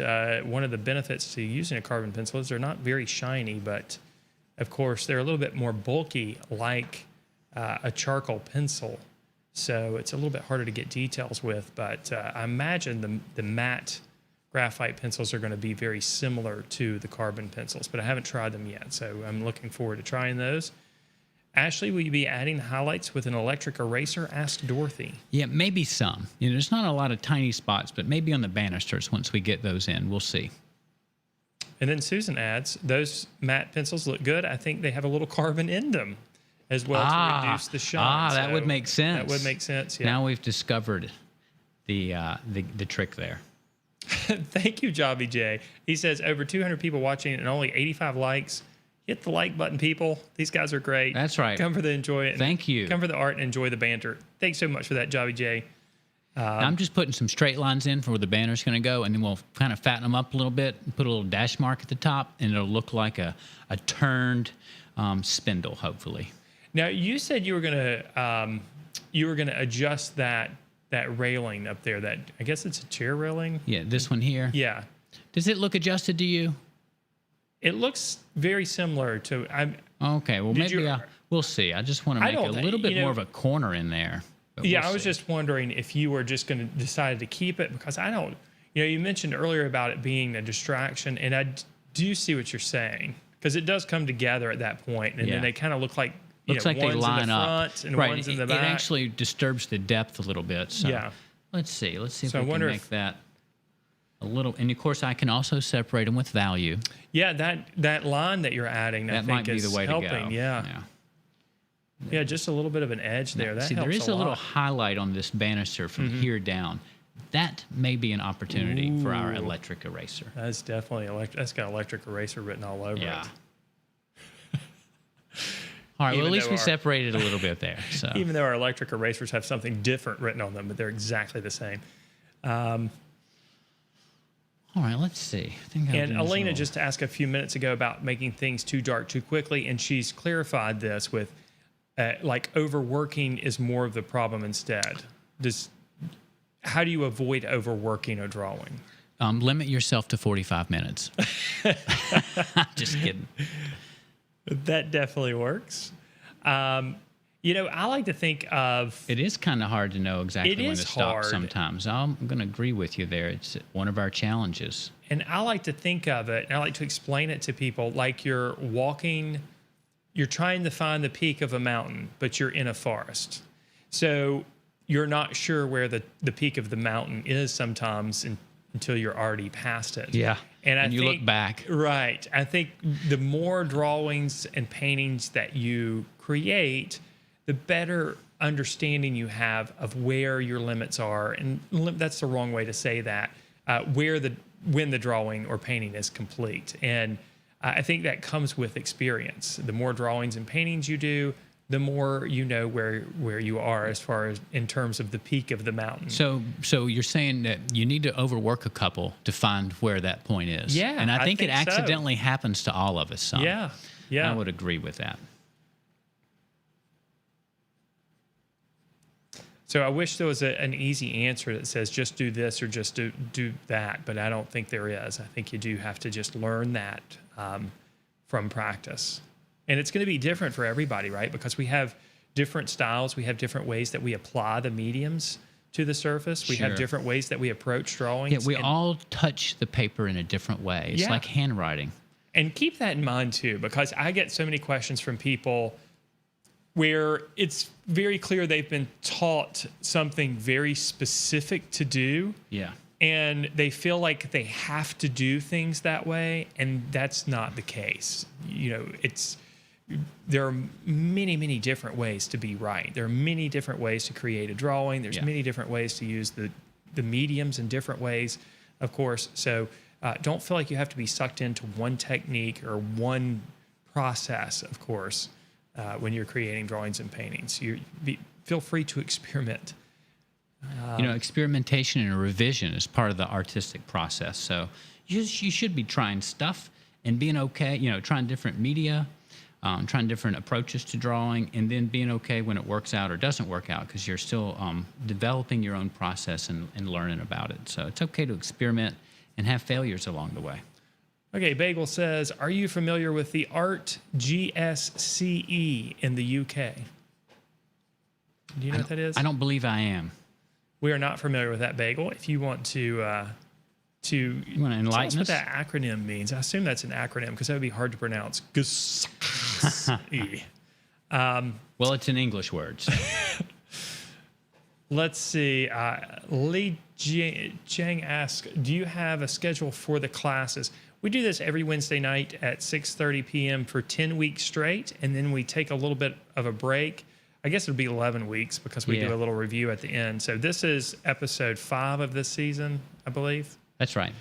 one of the benefits to using a carbon pencil is they're not very shiny, but of course they're a little bit more bulky like a charcoal pencil. So it's a little bit harder to get details with, but I imagine the matte graphite pencils are going to be very similar to the carbon pencils, but I haven't tried them yet. So I'm looking forward to trying those. Ashley, will you be adding the highlights with an electric eraser? Asked Dorothy. Yeah, maybe some. There's not a lot of tiny spots, but maybe on the banisters once we get those in. We'll see. And then Susan adds, those matte pencils look good. I think they have a little carbon in them as well to reduce the shine. That would make sense. That would make sense, yeah. Now we've discovered the trick there. Thank you, Jobby J. He says, over 200 people watching and only 85 likes. Hit the like button, people. These guys are great. That's right. Come for the enjoy it. Thank you. Come for the art and enjoy the banter. Thanks so much for that, Jobby J. I'm just putting some straight lines in for where the banner's going to go, and then we'll kind of fatten them up a little bit and put a little dash mark at the top, and it'll look like a turned spindle, hopefully. Now, you said you were gonna adjust that railing up there. That, I guess it's a chair railing. Yeah, this one here. Yeah. Does it look adjusted to you? It looks very similar to. Okay, well maybe we'll see. I just want to make a little bit more of a corner in there. Yeah, I was just wondering if you were just going to decide to keep it, because I don't. You mentioned earlier about it being a distraction, and I do see what you're saying, because it does come together at that point, and then they kind of look like looks like one's they line in the up, front and right? One's in the back. It actually disturbs the depth a little bit. So yeah. Let's see. Let's see if So we can make that a little. And of course, I can also separate them with value. Yeah, that line that you're adding, I That think might be is the way helping. to go. Yeah. Yeah, just a little bit of an edge there. That See, there helps is a little lot. highlight on this banister from here down. That may be an opportunity for our electric eraser. That's definitely that's got electric eraser written all over Yeah. it. All right, well, Even at least though we our- separated a little bit there. So Even though our electric erasers have something different written on them, but they're exactly the same. all right, let's see. I think I'll And do this Elena little- just asked a few minutes ago about making things too dark too quickly, and she's clarified this with like overworking is more of the problem instead. How do you avoid overworking a drawing? limit yourself to 45 minutes. Just kidding. That definitely works. I like to think of. It is kind of hard to know exactly It when is to stop hard. sometimes. I'm going to agree with you there. It's one of our challenges. And I like to think of it, and I like to explain it to people like you're walking, you're trying to find the peak of a mountain, but you're in a forest. So you're not sure where the peak of the mountain is sometimes until you're already past it. Yeah. And you look back. Right. I think the more drawings and paintings that you create, the better understanding you have of where your limits are. And that's the wrong way to say that, when the drawing or painting is complete. And I think that comes with experience. The more drawings and paintings you do, the more you know where you are as far as in terms of the peak of the mountain. So you're saying that you need to overwork a couple to find where that point is. Yeah, And I think it so. accidentally happens to all of us some. Yeah. I would agree with that. So I wish there was an easy answer that says just do this or just do that, but I don't think there is. I think you do have to just learn that from practice. And it's going to be different for everybody, right? Because we have different styles. We have different ways that we apply the mediums to the surface. We have Sure. different ways that we approach drawings. Yeah, we all touch the paper in a different way. It's Yeah. like handwriting. And keep that in mind too, because I get so many questions from people where it's very clear they've been taught something very specific to do. Yeah. And they feel like they have to do things that way, and that's not the case. There are many, many different ways to be right. There are many different ways to create a drawing. There's many different ways to use the mediums in different ways, of course. So don't feel like you have to be sucked into one technique or one process, of course, when you're creating drawings and paintings. Feel free to experiment. Experimentation and revision is part of the artistic process. So you should be trying stuff and being okay, trying different media, trying different approaches to drawing, and then being okay when it works out or doesn't work out, because you're still developing your own process and learning about it. So it's okay to experiment and have failures along the way. Okay, Bagel says, are you familiar with the Art GSCE in the UK? Do you know what that is? I don't believe I am. We are not familiar with that, Bagel. If you want to You want to tell us enlighten what us? that acronym means. I assume that's an acronym because that would be hard to pronounce. GSCE. Well, it's in English words. Let's see. Lee Jiang asks, do you have a schedule for the classes? We do this every Wednesday night at 6:30 p.m. for 10 weeks straight, and then we take a little bit of a break. I guess it'll be 11 weeks because we do a little review at the end. So this is episode 5 of this season, I believe. That's right.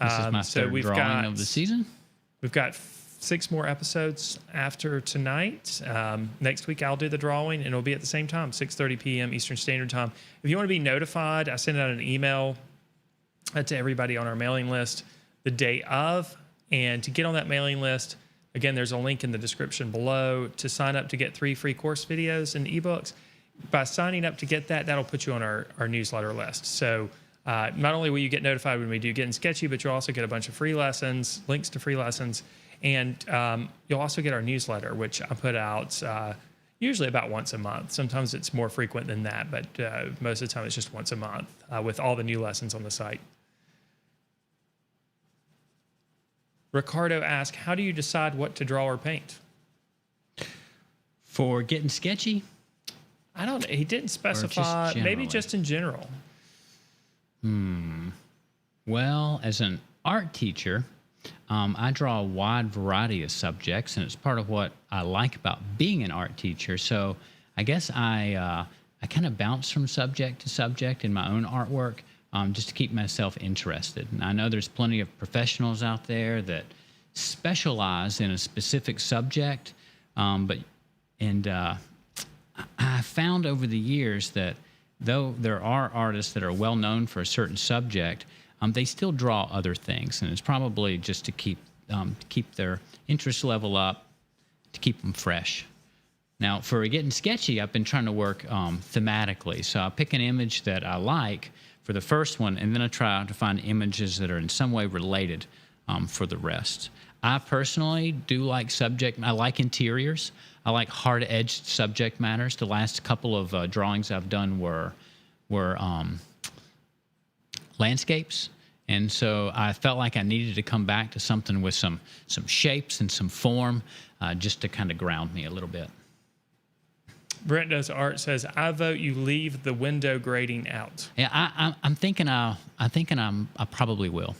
This is my third drawing of the season. We've got 6 more episodes after tonight. Next week, I'll do the drawing, and it'll be at the same time, 6:30 p.m. Eastern Standard Time. If you want to be notified, I send out an email to everybody on our mailing list the day of. And to get on that mailing list, again, there's a link in the description below to sign up to get 3 free course videos and ebooks. By signing up to get that, that'll put you on our newsletter list. So not only will you get notified when we do Getting Sketchy, but you'll also get a bunch of free lessons, links to free lessons. And you'll also get our newsletter, which I put out usually about once a month. Sometimes it's more frequent than that, but most of the time it's just once a month with all the new lessons on the site. Ricardo asks, how do you decide what to draw or paint? For Getting Sketchy? I don't know. He didn't specify. Maybe just in general. Well, as an art teacher, I draw a wide variety of subjects, and it's part of what I like about being an art teacher. So I guess I kind of bounce from subject to subject in my own artwork just to keep myself interested. And I know there's plenty of professionals out there that specialize in a specific subject, I found over the years that though there are artists that are well known for a certain subject, they still draw other things, and it's probably just to keep their interest level up, to keep them fresh. Now, for Getting Sketchy, I've been trying to work thematically. So I pick an image that I like for the first one, and then I try to find images that are in some way related for the rest. I personally do like I like interiors. I like hard-edged subject matters. The last couple of drawings I've done were landscapes, and so I felt like I needed to come back to something with some shapes and some form, just to kind of ground me a little bit. Brent Does Art says, I vote you leave the window grading out. Yeah, I'm thinking I probably will.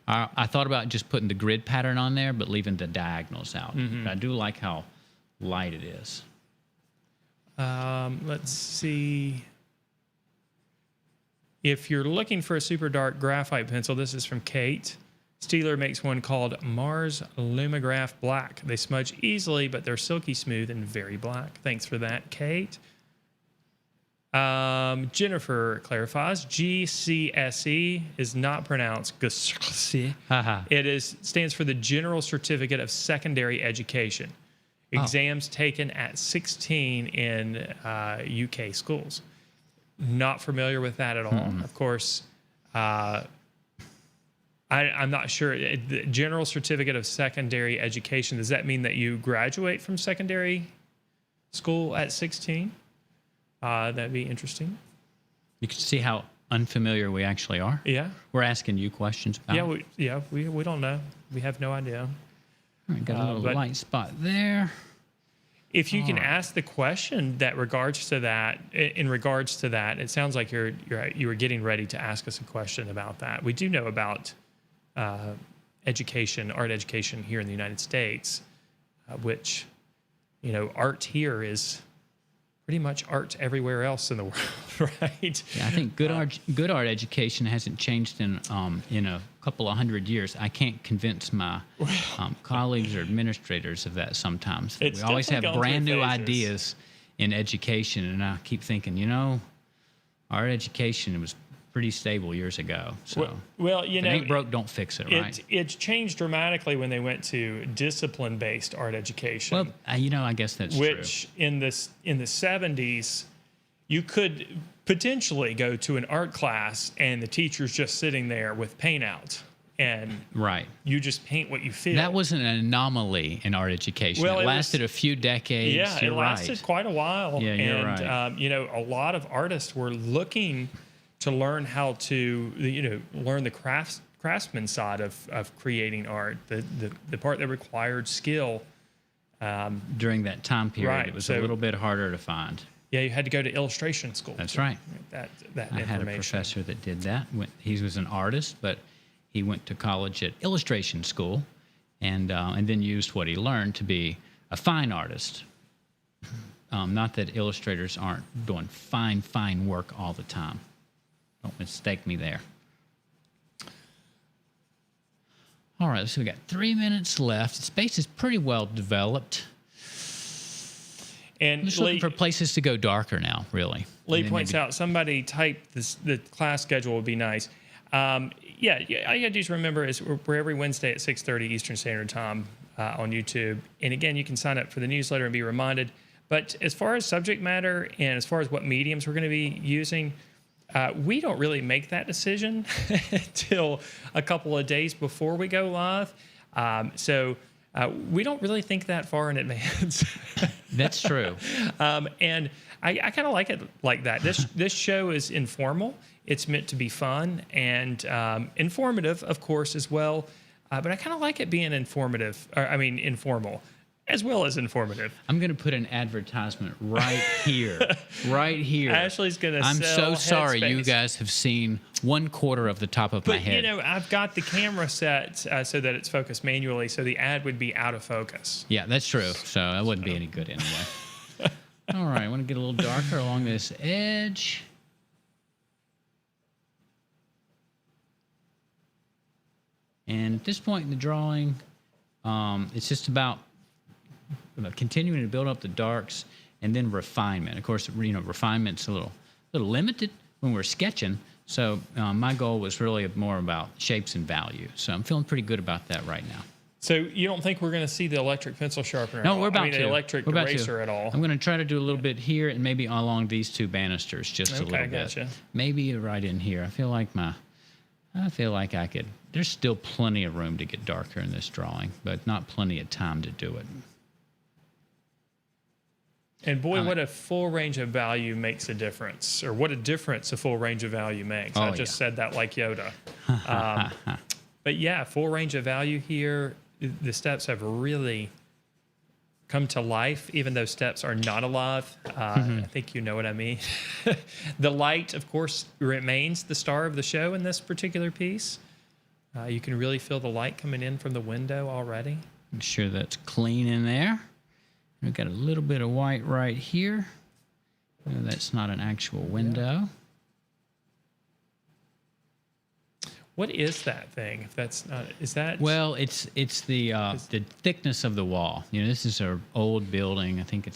I thought about just putting the grid pattern on there, but leaving the diagonals out. But I do like how light it is. Let's see. If you're looking for a super dark graphite pencil, this is from Kate. Steeler makes one called Mars Lumograph Black. They smudge easily, but they're silky smooth and very black. Thanks for that, Kate. Jennifer clarifies, GSCE is not pronounced GSCE. It stands for the General Certificate of Secondary Education. Exams taken at 16 in UK schools. Not familiar with that at all. Of course, I'm not sure. The General Certificate of Secondary Education, does that mean that you graduate from secondary school at 16? That'd be interesting. You can see how unfamiliar we actually are. Yeah. We're asking you questions about we don't know. We have no idea. All right, got a little light spot there. If you can ask the question in regards to that, it sounds like you were getting ready to ask us a question about that. We do know about education, art education here in the United States, which, art here is pretty much art everywhere else in the world, right? Yeah, I think good art education hasn't changed in a couple of hundred years. I can't convince my colleagues or administrators of that sometimes. We always have brand new ideas in education, and I keep thinking, our education was pretty stable years ago. So, if it ain't broke, don't fix it, right? It's changed dramatically when they went to discipline-based art education. Well, I guess that's true. Which in the 70s, you could potentially go to an art class and the teacher's just sitting there with paint out, and you just paint what you feel. That was an anomaly in art education. Well, it lasted a few decades. Yeah, it lasted quite a while. Yeah, you're right. A lot of artists were looking to learn how to, learn the craftsman side of creating art, the part that required skill. during that time period. Right, It was so- a little bit harder to find. Yeah, you had to go to illustration school. That's to right. get that I had a information. professor that did that. He was an artist, but he went to college at illustration school, and then used what he learned to be a fine artist. Not that illustrators aren't doing fine work all the time. Don't mistake me there. All right, so we got 3 minutes left. The space is pretty well developed. And I'm just looking for places to go darker now, really. Lee And then points maybe- out somebody typed the class schedule would be nice. All you gotta do is remember is we're every Wednesday at 6:30 Eastern Standard Time on YouTube. And again, you can sign up for the newsletter and be reminded. But as far as subject matter and as far as what mediums we're going to be using, we don't really make that decision until a couple of days before we go live. So we don't really think that far in advance. That's true. And I kind of like it like that. This show is informal. It's meant to be fun and informative, of course, as well. But I kind of like it being informal, as well as informative. I'm going to put an advertisement right here. Right here. Ashley's going to I'm so sell sorry Headspace. you guys have seen 1/4 of the top of my But, head. I've got the camera set so that it's focused manually, so the ad would be out of focus. Yeah, that's true. So that wouldn't be any good anyway. All right, I want to get a little darker along this edge. And at this point in the drawing, it's just about continuing to build up the darks and then refinement. Of course, refinement's a little limited when we're sketching. So my goal was really more about shapes and value. So I'm feeling pretty good about that right now. So you don't think we're going to see the electric pencil sharpener? No, at all? we're about to. The electric We're about eraser to. at all? I'm going to try to do a little bit here and maybe along these two banisters, just a Okay, little bit. gotcha. Maybe right in here. I feel like I could. There's still plenty of room to get darker in this drawing, but not plenty of time to do it. And boy, what a full range of value makes a difference, or what a difference a full range of value makes. I just said that like Yoda. But yeah, full range of value here. The steps have really come to life, even though steps are not alive. I think you know what I mean. The light, of course, remains the star of the show in this particular piece. You can really feel the light coming in from the window already. Make sure that's clean in there. We've got a little bit of white right here. No, that's not an actual window. What is that thing? If that's not, is that? Well, it's the thickness of the wall. This is an old building. I think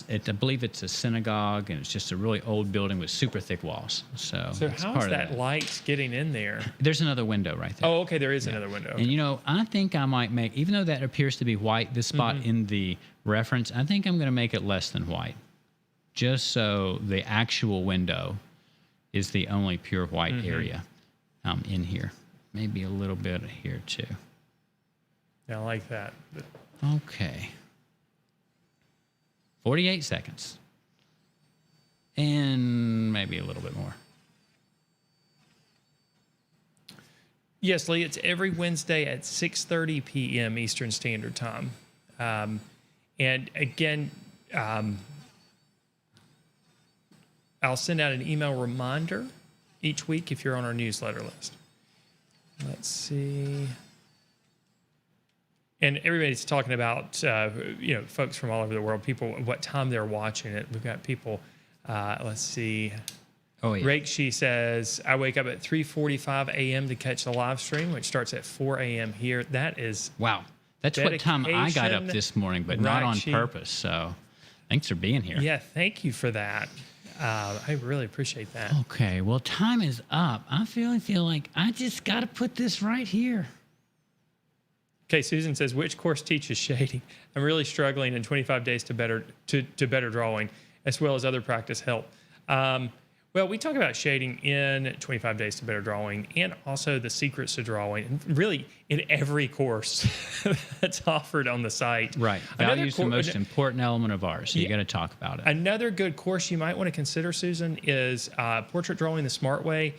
I believe it's a synagogue, and it's just a really old building with super thick walls. So it's how part is of that light getting in there? There's another window right there. Oh, okay, there is another window. And I think I might make, even though that appears to be white, this spot in the reference, I think I'm going to make it less than white, just so the actual window is the only pure white area in here. Maybe a little bit here too. Yeah, I like that. Okay. 48 seconds. And maybe a little bit more. Yes, Lee, it's every Wednesday at 6:30 p.m. Eastern Standard Time. And again, I'll send out an email reminder each week if you're on our newsletter list. Let's see. And everybody's talking about, folks from all over the world, people, what time they're watching it. We've got people, let's see. Oh, yeah. Rakshi says, I wake up at 3:45 a.m. to catch the live stream, which starts at 4 a.m. here. That is Wow. That's what time I got up dedication, this morning, but not on Rakshi. purpose. So thanks for being here. Yeah, thank you for that. I really appreciate that. Okay, well, time is up. I feel like I just got to put this right here. Okay, Susan says, which course teaches shading? I'm really struggling in 25 days to better drawing, as well as other practice help. Well, we talk about shading in 25 Days to Better Drawing and also the secrets to drawing, and really in every course that's offered on the site. Right. Value is the most important element of ours, so you got to talk about it. Another good course you might want to consider, Susan, is Portrait Drawing the Smart Way.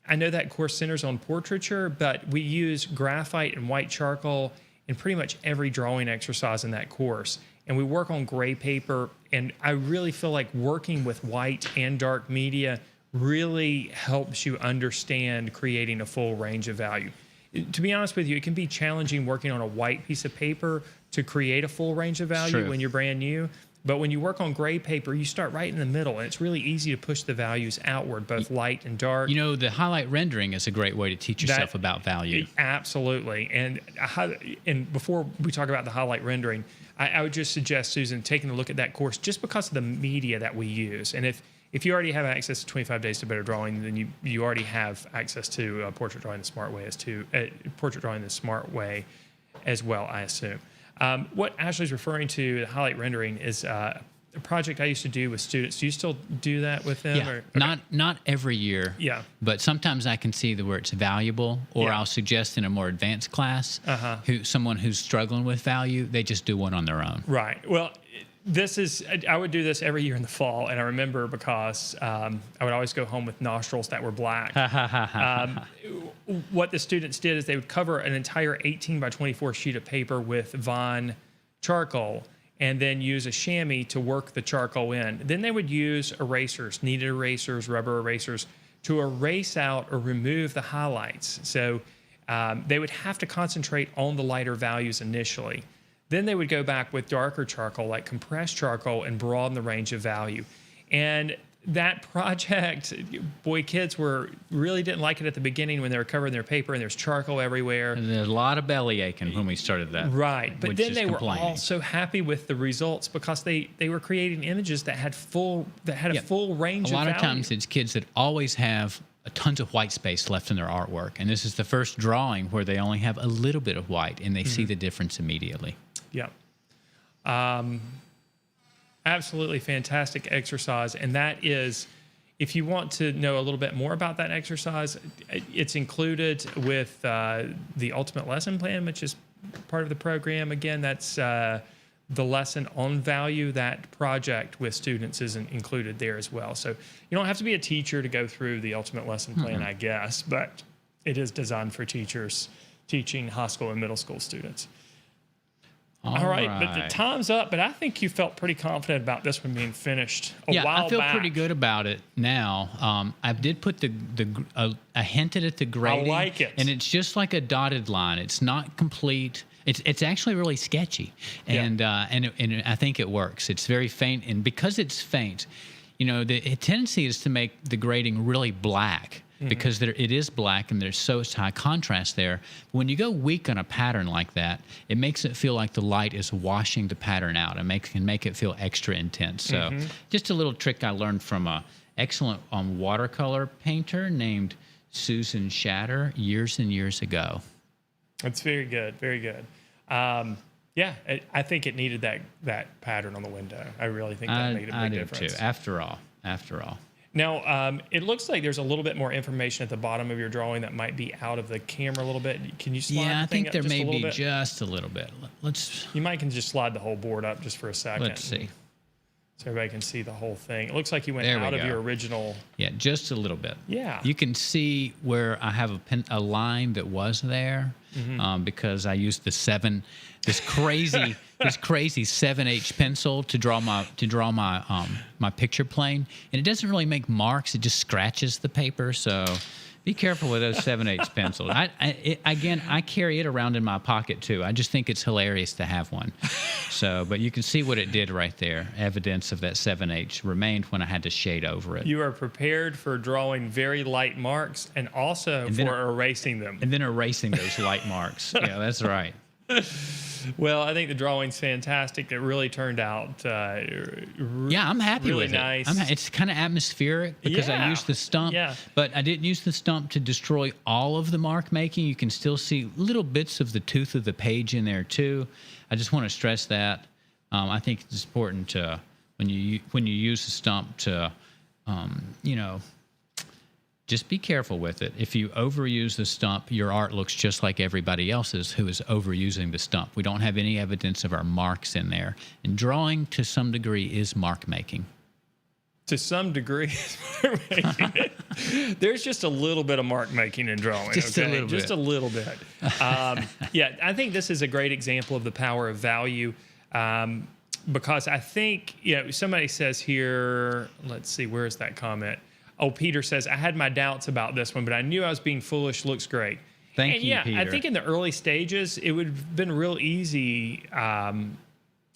I know that course centers on portraiture, but we use graphite and white charcoal in pretty much every drawing exercise in that course. And we work on gray paper, and I really feel like working with white and dark media really helps you understand creating a full range of value. To be honest with you, it can be challenging working on a white piece of paper to create a full range of value when you're brand new. But when you work on gray paper, you start right in the middle, and it's really easy to push the values outward, both light and dark. You know, the highlight rendering is a great way to teach yourself about value. Absolutely. And before we talk about the highlight rendering, I would just suggest, Susan, taking a look at that course just because of the media that we use. And if you already have access to 25 Days to Better Drawing, then you already have access to Portrait Drawing the Smart Way as well, I assume. What Ashley's referring to, the highlight rendering, is a project I used to do with students. Do you still do that with them? Yeah, or, okay. Not every year. Yeah. But sometimes I can see where it's valuable, or I'll suggest in a more advanced class, someone who's struggling with value, they just do one on their own. Right. Well, I would do this every year in the fall, and I remember because I would always go home with nostrils that were black. What the students did is they would cover an entire 18 by 24 sheet of paper with Von charcoal, and then use a chamois to work the charcoal in. Then they would use erasers, kneaded erasers, rubber erasers, to erase out or remove the highlights. So they would have to concentrate on the lighter values initially. Then they would go back with darker charcoal, like compressed charcoal, and broaden the range of value. And that project, boy, kids really didn't like it at the beginning when they were covering their paper and there's charcoal everywhere. And there's a lot of belly aching when we started that. Right. But then they were all so happy with the results because they were creating images that had a full range of value. A lot of times it's kids that always have tons of white space left in their artwork. And this is the first drawing where they only have a little bit of white and they see the difference immediately. Yeah. Absolutely fantastic exercise. And that is, if you want to know a little bit more about that exercise, it's included with the Ultimate Lesson Plan, which is part of the program. Again, that's the lesson on value. That project with students is included there as well. So you don't have to be a teacher to go through the Ultimate Lesson Plan, I guess, but it is designed for teachers teaching high school and middle school students. All right, but the time's up, but I think you felt pretty confident about this one being finished a while back. Yeah, I feel pretty good about it now. I did put I hinted at the grading. I like it. And it's just like a dotted line. It's not complete. It's actually really sketchy, and I think it works. It's very faint, and because it's faint, you know, the tendency is to make the grading really black. Because it is black and there's so high contrast there. When you go weak on a pattern like that, it makes it feel like the light is washing the pattern out and can make it feel extra intense. So just a little trick I learned from an excellent watercolor painter named Susan Shatter years and years ago. That's very good, very good. Yeah, I think it needed that pattern on the window. I really think that made a big difference. Too. After all. Now, it looks like there's a little bit more information at the bottom of your drawing that might be out of the camera a little bit. Can you slide I the thing think up there just may a little be bit? just a little bit. You might can just slide the whole board up just for a second. Let's see. So everybody can see the whole thing. It looks like you went There we out of go. your original. Yeah, just a little bit. Yeah. You can see where I have a line that was there because I used this crazy 7H pencil to draw my picture plane, and it doesn't really make marks. It just scratches the paper. So be careful with those 7H pencils. I carry it around in my pocket too. I just think it's hilarious to have one. So, but you can see what it did right there. Evidence of that 7H remained when I had to shade over it. You are prepared for drawing very light marks and also for erasing them. And then erasing those light marks. Yeah, that's right. Well, I think the drawing's fantastic. It really turned out I'm happy really with nice. it. It's kind of atmospheric because I used the stump, but I didn't use the stump to destroy all of the mark making. You can still see little bits of the tooth of the page in there too. I just want to stress that. I think it's important to when you use the stump to, just be careful with it. If you overuse the stump, your art looks just like everybody else's who is overusing the stump. We don't have any evidence of our marks in there. And drawing, to some degree, is mark making. to some degree, there's just a little bit of mark making and drawing. Just a little just bit. a little bit. Yeah, I think this is a great example of the power of value. Because I think, somebody says here, let's see, where is that comment? Oh, Peter says, I had my doubts about this one, but I knew I was being foolish. Looks great. Thank you, Peter. I think in the early stages, it would have been real easy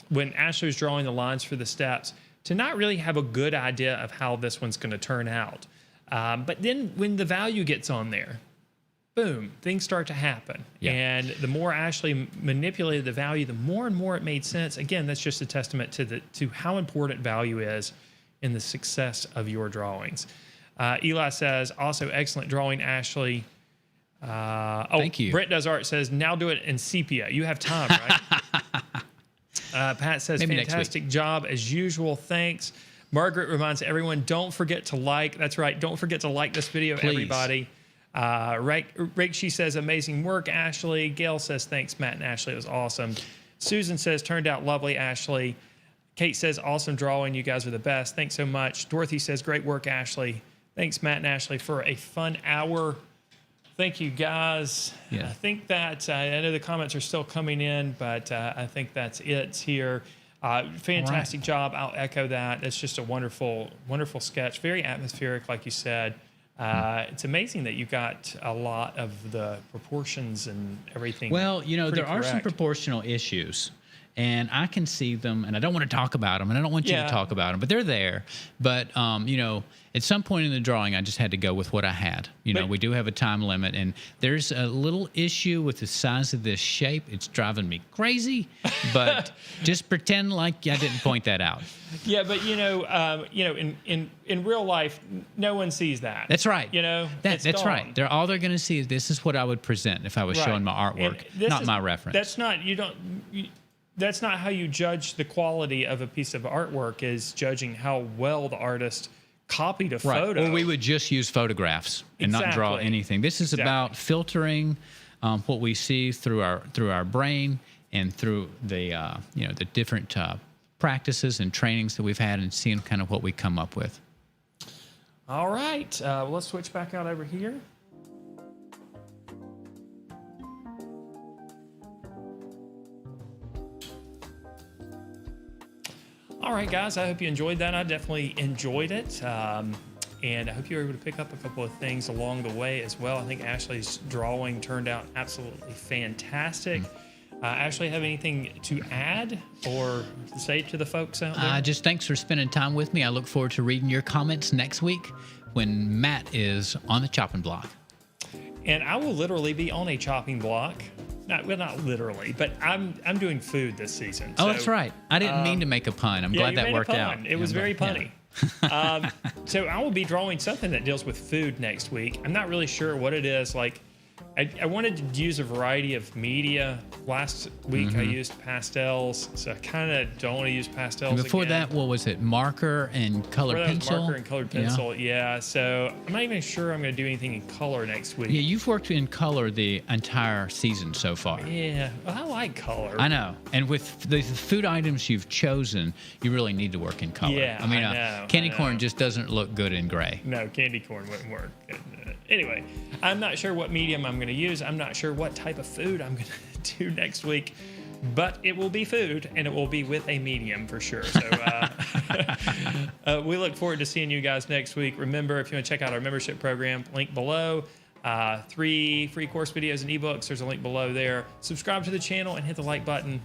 when Ashley was drawing the lines for the steps to not really have a good idea of how this one's going to turn out. But then when the value gets on there, boom, things start to happen. Yeah. And the more Ashley manipulated the value, the more and more it made sense. Again, that's just a testament to how important value is in the success of your drawings. Eli says, also excellent drawing, Ashley. Thank you. Brett Does Art says, now do it in sepia. You have time, right? Pat says, Maybe next fantastic job as usual. Thanks. Margaret reminds everyone, don't forget to like. That's right. Don't forget to like this video, Please. everybody. She says, amazing work, Ashley. Gail says, thanks, Matt and Ashley. It was awesome. Susan says, turned out lovely, Ashley. Kate says, awesome drawing. You guys are the best. Thanks so much. Dorothy says, great work, Ashley. Thanks, Matt and Ashley, for a fun hour. Thank you, guys. Yeah. I think that, I know the comments are still coming in, but I think that's it here. Fantastic job. I'll echo that. It's just a wonderful, wonderful sketch. Very atmospheric, like you said. It's amazing that you got a lot of the proportions and everything. Well, pretty there are some correct. proportional issues, and I can see them, and I don't want to talk about them, and I don't want you to talk about them, but they're there. But, at some point in the drawing, I just had to go with what I had. We do have a time limit, and there's a little issue with the size of this shape. It's driving me crazy, but just pretend like I didn't point that out. Yeah, but in real life, no one sees that. That's right. That's gone. Right. All they're going to see is this is what I would present if I was showing my artwork, not my reference. That's not how you judge the quality of a piece of artwork. Is judging how well the artist copied a photo. Or we would just use photographs and not draw anything. This is about filtering what we see through our brain and through the the different practices and trainings that we've had, and seeing kind of what we come up with. All right, well, let's switch back out over here. All right, guys, I hope you enjoyed that. I definitely enjoyed it. And I hope you were able to pick up a couple of things along the way as well. I think Ashley's drawing turned out absolutely fantastic. Ashley, have anything to add or say to the folks out there? Just thanks for spending time with me. I look forward to reading your comments next week when Matt is on the chopping block. And I will literally be on a chopping block. Not literally, but I'm doing food this season. Oh, that's right. I didn't mean to make a pun. I'm glad that worked out. It was very punny. Yeah. So I will be drawing something that deals with food next week. I'm not really sure what it is. Like, I wanted to use a variety of media. Last week I used pastels, so I kind of don't want to use pastels And before again. that, what was it? Marker and colored pencil? Marker and colored pencil, yeah. So I'm not even sure I'm going to do anything in color next week. Yeah, you've worked in color the entire season so far. Yeah, well, I like color. I know. And with the food items you've chosen, you really need to work in color. Yeah, I mean, I know, candy corn just doesn't look good in gray. No, candy corn wouldn't work. Anyway, I'm not sure what medium I'm going to use. I'm not sure what type of food I'm going to do next week, but it will be food, and it will be with a medium for sure. So we look forward to seeing you guys next week. Remember, if you want to check out our membership program, link below. 3 free course videos and ebooks. There's a link below there. Subscribe to the channel and hit the like button.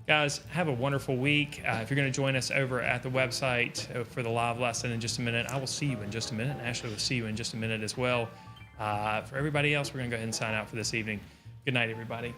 Guys, have a wonderful week. If you're going to join us over at the website for the live lesson in just a minute, I will see you in just a minute. Ashley will see you in just a minute as well. For everybody else, we're going to go ahead and sign out for this evening. Good night, everybody.